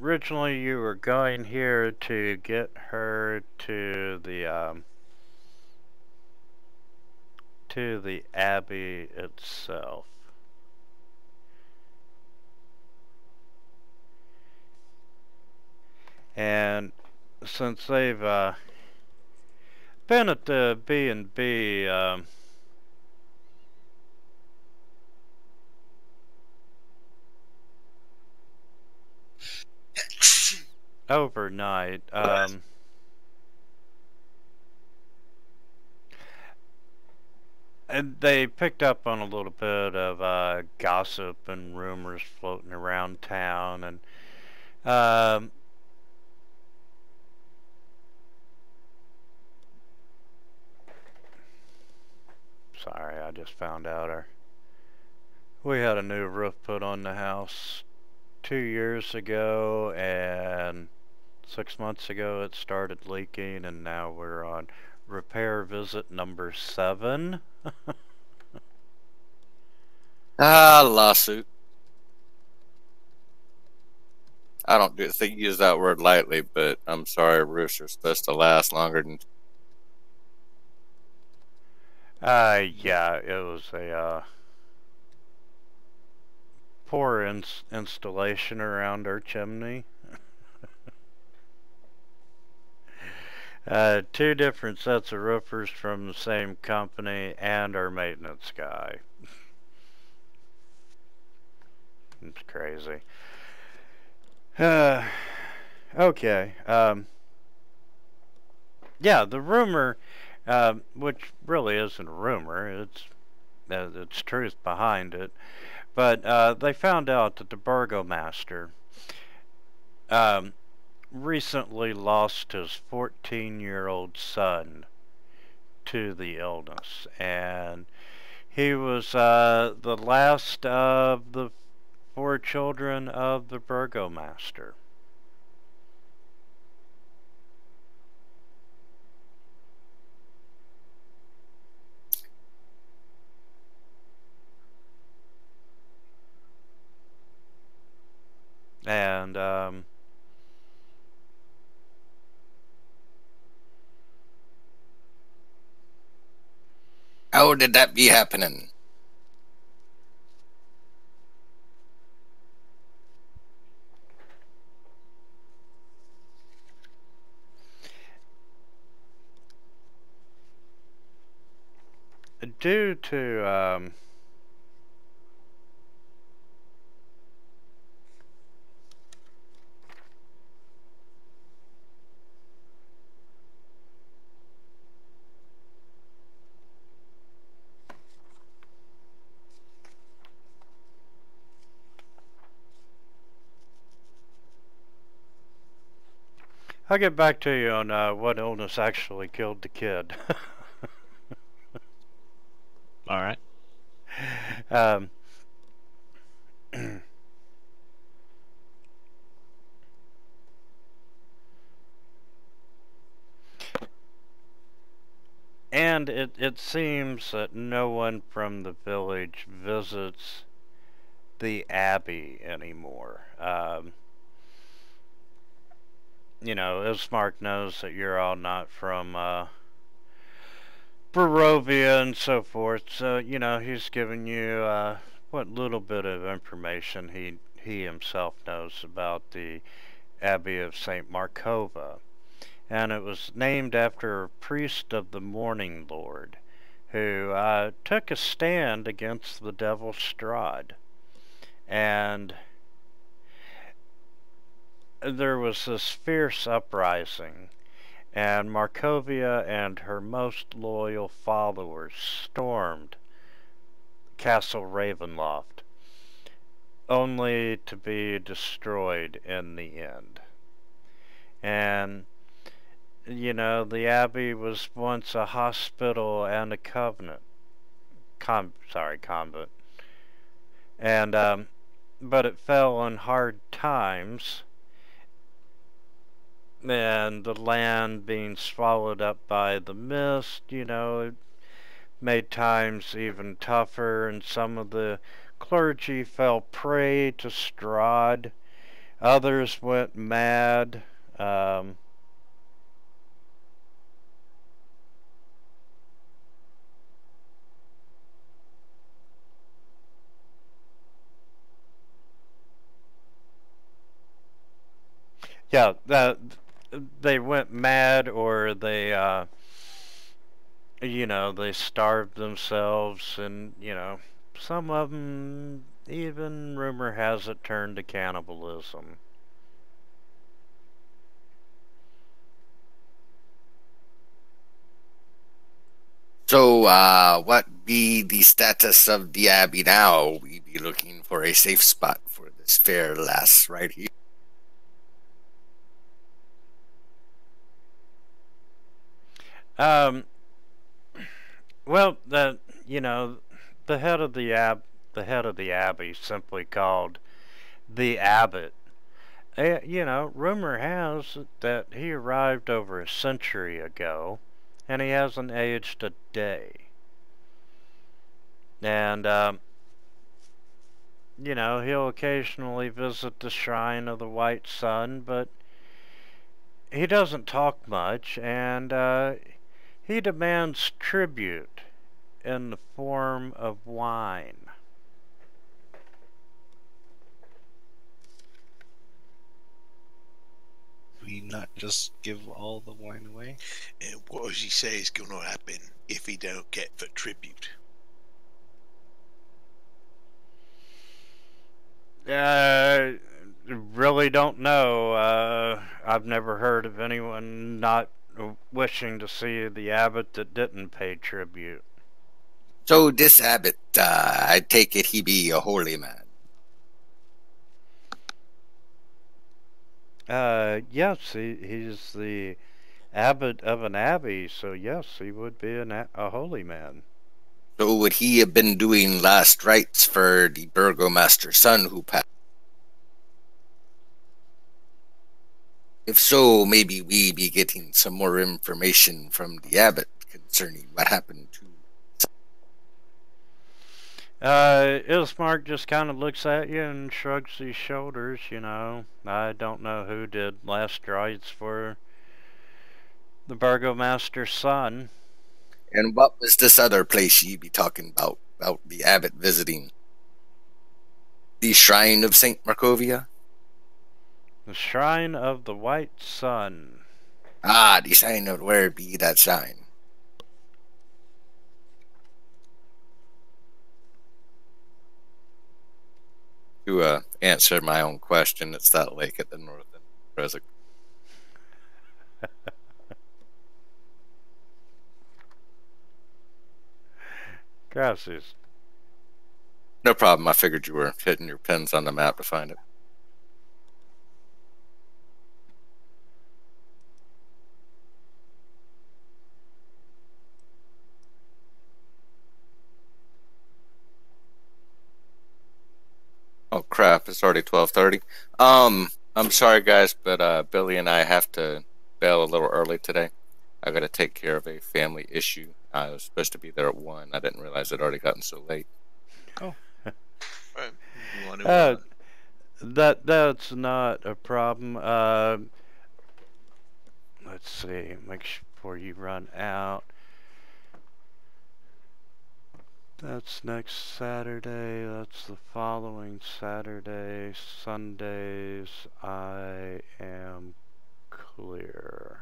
originally you were going here to get her to the abbey itself. And since they've been at the B&B overnight, and they picked up on a little bit of gossip and rumors floating around town, and sorry, I just found out we had a new roof put on the house 2 years ago, and 6 months ago it started leaking, and now we're on repair visit number 7. Lawsuit. I don't think use that word lightly, but I'm sorry, roofs are supposed to last longer than. Yeah, it was a poor installation around our chimney. 2 different sets of roofers from the same company and our maintenance guy. It's crazy. Okay. Yeah, the rumor, which really isn't a rumor, it's truth behind it. But they found out that the burgomaster recently lost his 14-year-old son to the illness, and he was the last of the 4 children of the burgomaster. And How did that be happening? Due to I'll get back to you on what illness actually killed the kid. All right. um, and it seems that no one from the village visits the Abbey anymore. You know, Ismark knows that you're all not from Barovia and so forth, so, you know, he's giving you what little bit of information he himself knows about the Abbey of St. Markova. And it was named after a priest of the Morning Lord who took a stand against the devil Strahd. And there was this fierce uprising, and Markovia and her most loyal followers stormed Castle Ravenloft, only to be destroyed in the end. And, you know, the Abbey was once a hospital and a convent. And, but it fell on hard times, and the land being swallowed up by the mist, you know, it made times even tougher, and some of the clergy fell prey to Strahd. Others went mad. Yeah, they went mad, or they, you know, they starved themselves, and, you know, some of them, even rumor has it, turned to cannibalism. So, what be the status of the Abbey now? We be looking for a safe spot for this fair lass right here. Well, you know, the head of the abbey, simply called the abbot. You know, rumor has it that he arrived over a century ago, and he hasn't aged a day. And you know, he'll occasionally visit the shrine of the White Sun, but he doesn't talk much, and he demands tribute in the form of wine. We not just give all the wine away? And what does he say is going to happen if he don't get the tribute? Really don't know. I've never heard of anyone not wishing to see the abbot that didn't pay tribute. So, this abbot, I take it he be a holy man. Yes, he's the abbot of an abbey, so yes, he would be a holy man. So, would he have been doing last rites for the burgomaster's son who passed? If so, maybe we be getting some more information from the abbot concerning what happened to. Ismark just kind of looks at you and shrugs his shoulders, you know. I don't know who did last rites for the burgomaster's son. And what was this other place ye be talking about? About the abbot visiting? The Shrine of Saint Markovia? The Shrine of the White Sun. Ah, the sign of where be that sign? To answer my own question, it's that lake at the north end of Rezik. Gracias. No problem. I figured you were hitting your pins on the map to find it. Oh crap! It's already 12:30. I'm sorry guys, but Billy and I have to bail a little early today. I got to take care of a family issue. I was supposed to be there at 1. I didn't realize it already gotten so late. All right. You want to? That's not a problem. Let's see. Make sure before you run out. That's next Saturday. That's the following Saturday. Sundays, I am clear.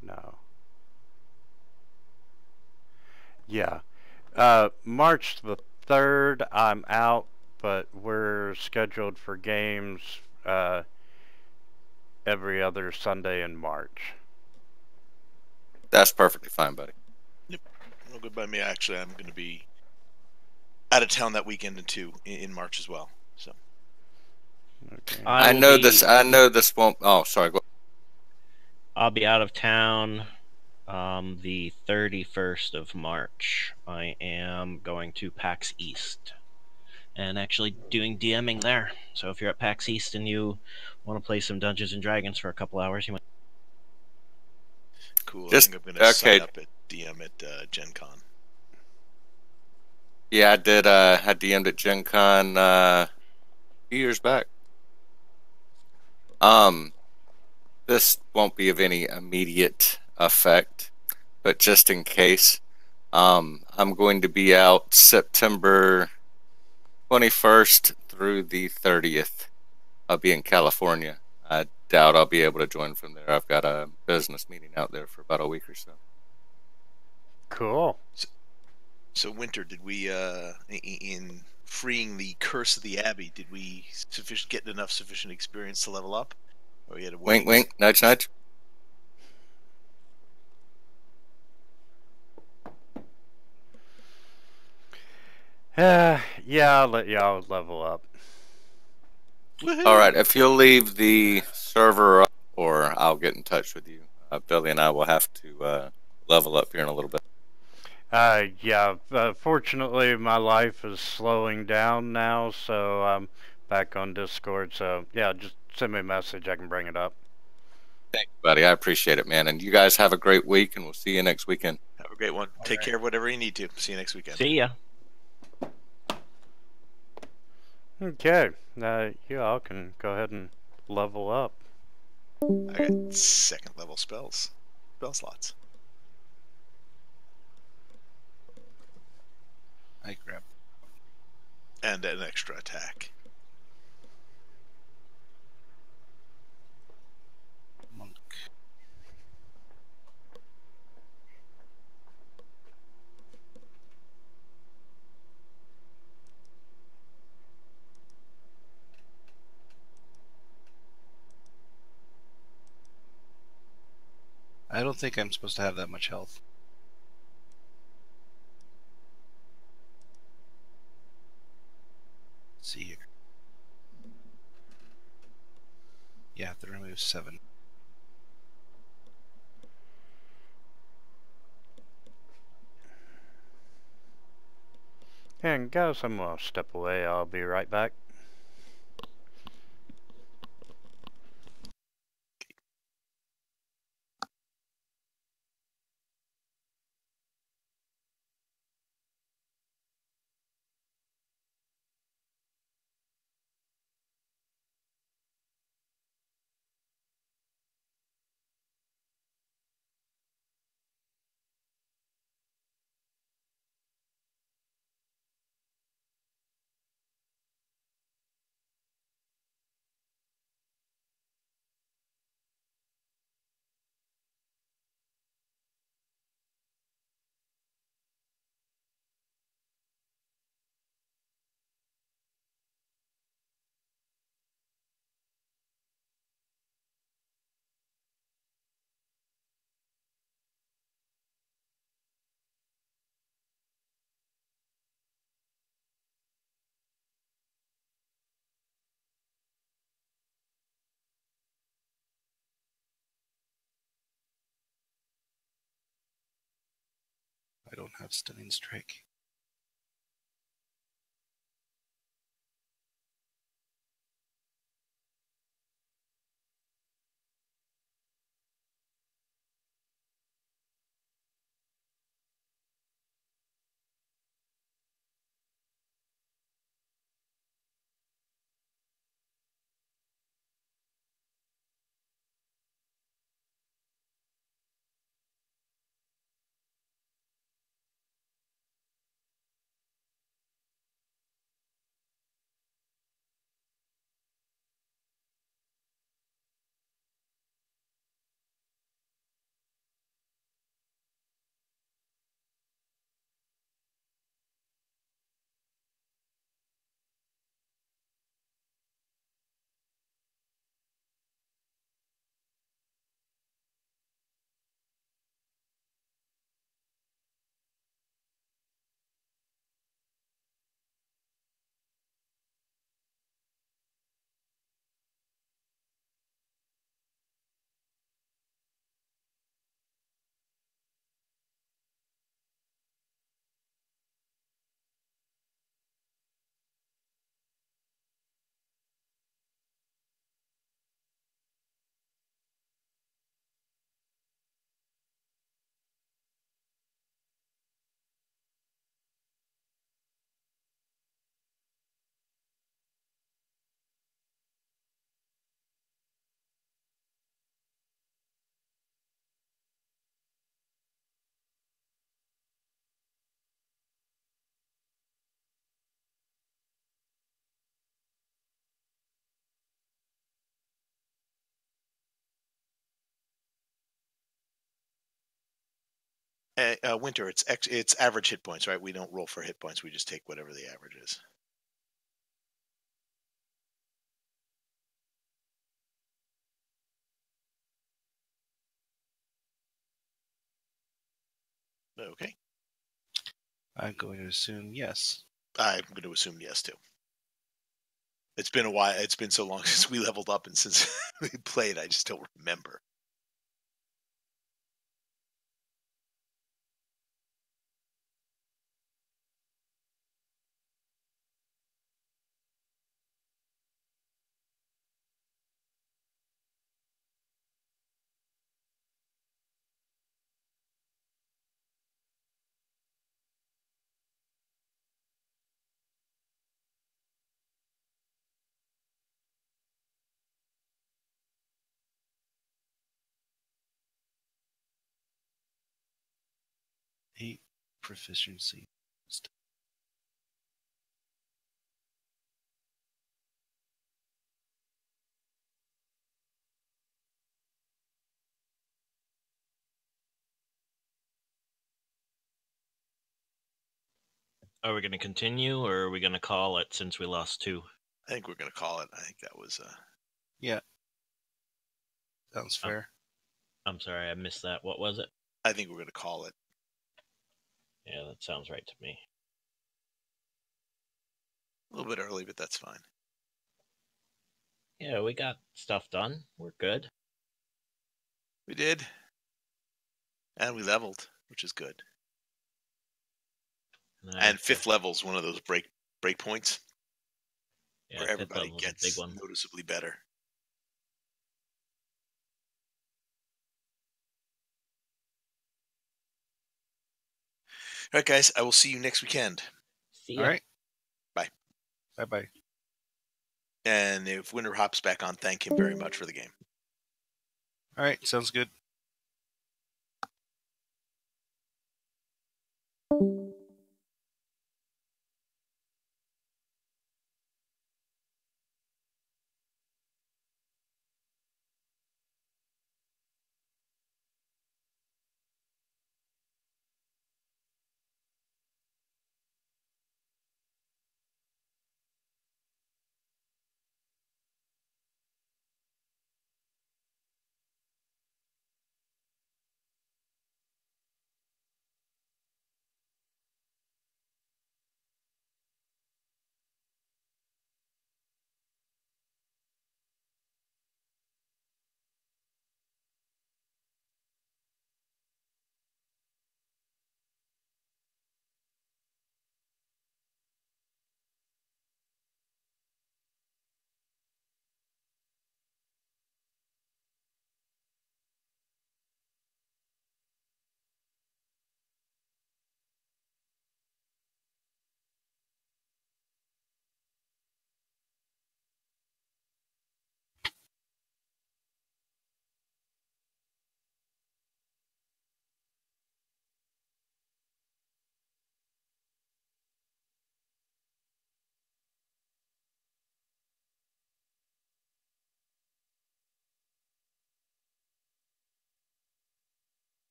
No. Yeah. March the 3rd, I'm out, but we're scheduled for games every other Sunday in March. That's perfectly fine, buddy. No good by me. Actually, I'm going to be out of town that weekend and two in March as well. So Okay. I know this. I know this won't. Oh, sorry. Go. I'll be out of town the 31st of March. I am going to PAX East and actually doing DMing there. So if you're at PAX East and you want to play some Dungeons and Dragons for a couple hours, you might. cool. Just- I think I'm going to sign okay. up at DM at Gen Con. Yeah, I did. I DM'd at Gen Con a few years back. This won't be of any immediate effect, but just in case, I'm going to be out September 21st through the 30th. I'll be in California. I doubt I'll be able to join from there. I've got a business meeting out there for about a week or so. Cool. So Winter, did we in freeing the curse of the Abbey, did we get enough sufficient experience to level up? Or we had to wait? Wink, wink, nudge, nudge. Yeah, I'll let y'all level up. Woohoo! All right, if you'll leave the server up, or I'll get in touch with you. Billy and I will have to level up here in a little bit. Yeah, fortunately my life is slowing down now, so I'm back on Discord, so yeah, just send me a message, I can bring it up. Thanks, buddy. I appreciate it, man. And you guys have a great week, and we'll see you next weekend. Have a great one. Take care of whatever you need to. See you next weekend. See ya. Okay, you all can go ahead and level up. I got second level spell slots. I grab. And an extra attack. Monk. I don't think I'm supposed to have that much health. Let's see here. Yeah, I have to remove 7. And guys, I'm gonna step away, I'll be right back. have Stunning Strike. Winter, it's average hit points, right? We don't roll for hit points. We just take whatever the average is. Okay. I'm going to assume yes. I'm going to assume yes too. It's been a while. It's been so long since we leveled up and since we played, I just don't remember. Eight proficiency. Are we going to continue, or are we going to call it since we lost 2? I think we're going to call it. I think that was. Yeah. Sounds fair. I'm sorry, I missed that. What was it? I think we're going to call it. Yeah, that sounds right to me. A little bit early, but that's fine. Yeah, we got stuff done. We're good. We did. And we leveled, which is good. And fifth level's one of those break points yeah, where everybody a big gets one. noticeably better. All right, guys, I will see you next weekend. See ya. All right. Bye. Bye-bye. And if Winter hops back on, thank him very much for the game. All right. Sounds good.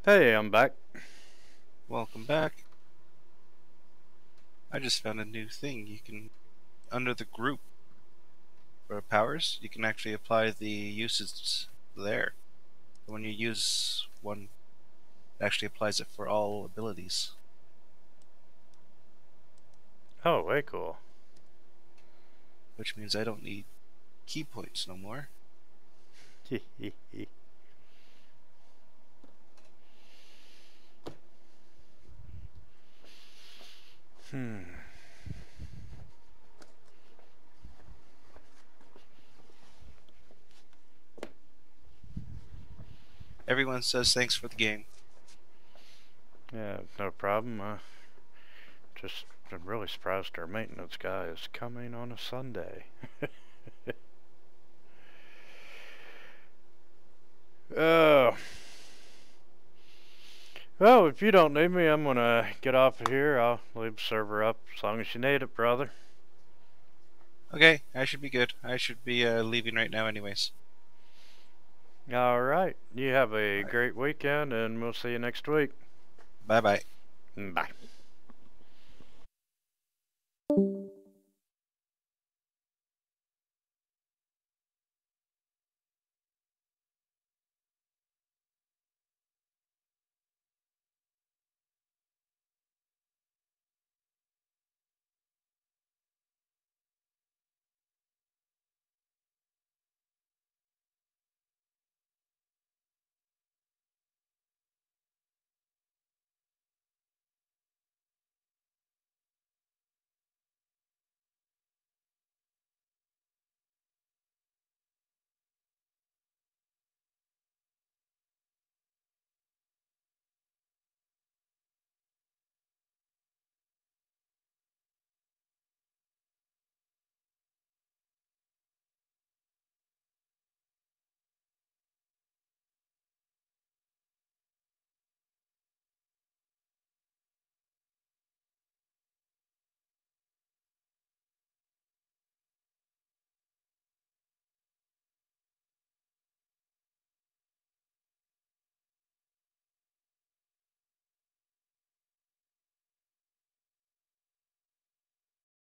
Hey, I'm back. Welcome back. I just found a new thing. You can, under the group for powers, you can actually apply the uses there. When you use one, it actually applies it for all abilities. Oh, way cool. Which means I don't need key points no more. Hmm. Everyone says thanks for the game. Yeah, no problem. Just I'm really surprised our maintenance guy is coming on a Sunday. Oh. Well, if you don't need me, I'm gonna get off of here. I'll leave the server up as long as you need it, brother. Okay, I should be good. I should be leaving right now anyways. Alright. You have a great weekend, and we'll see you next week. Bye-bye. Bye.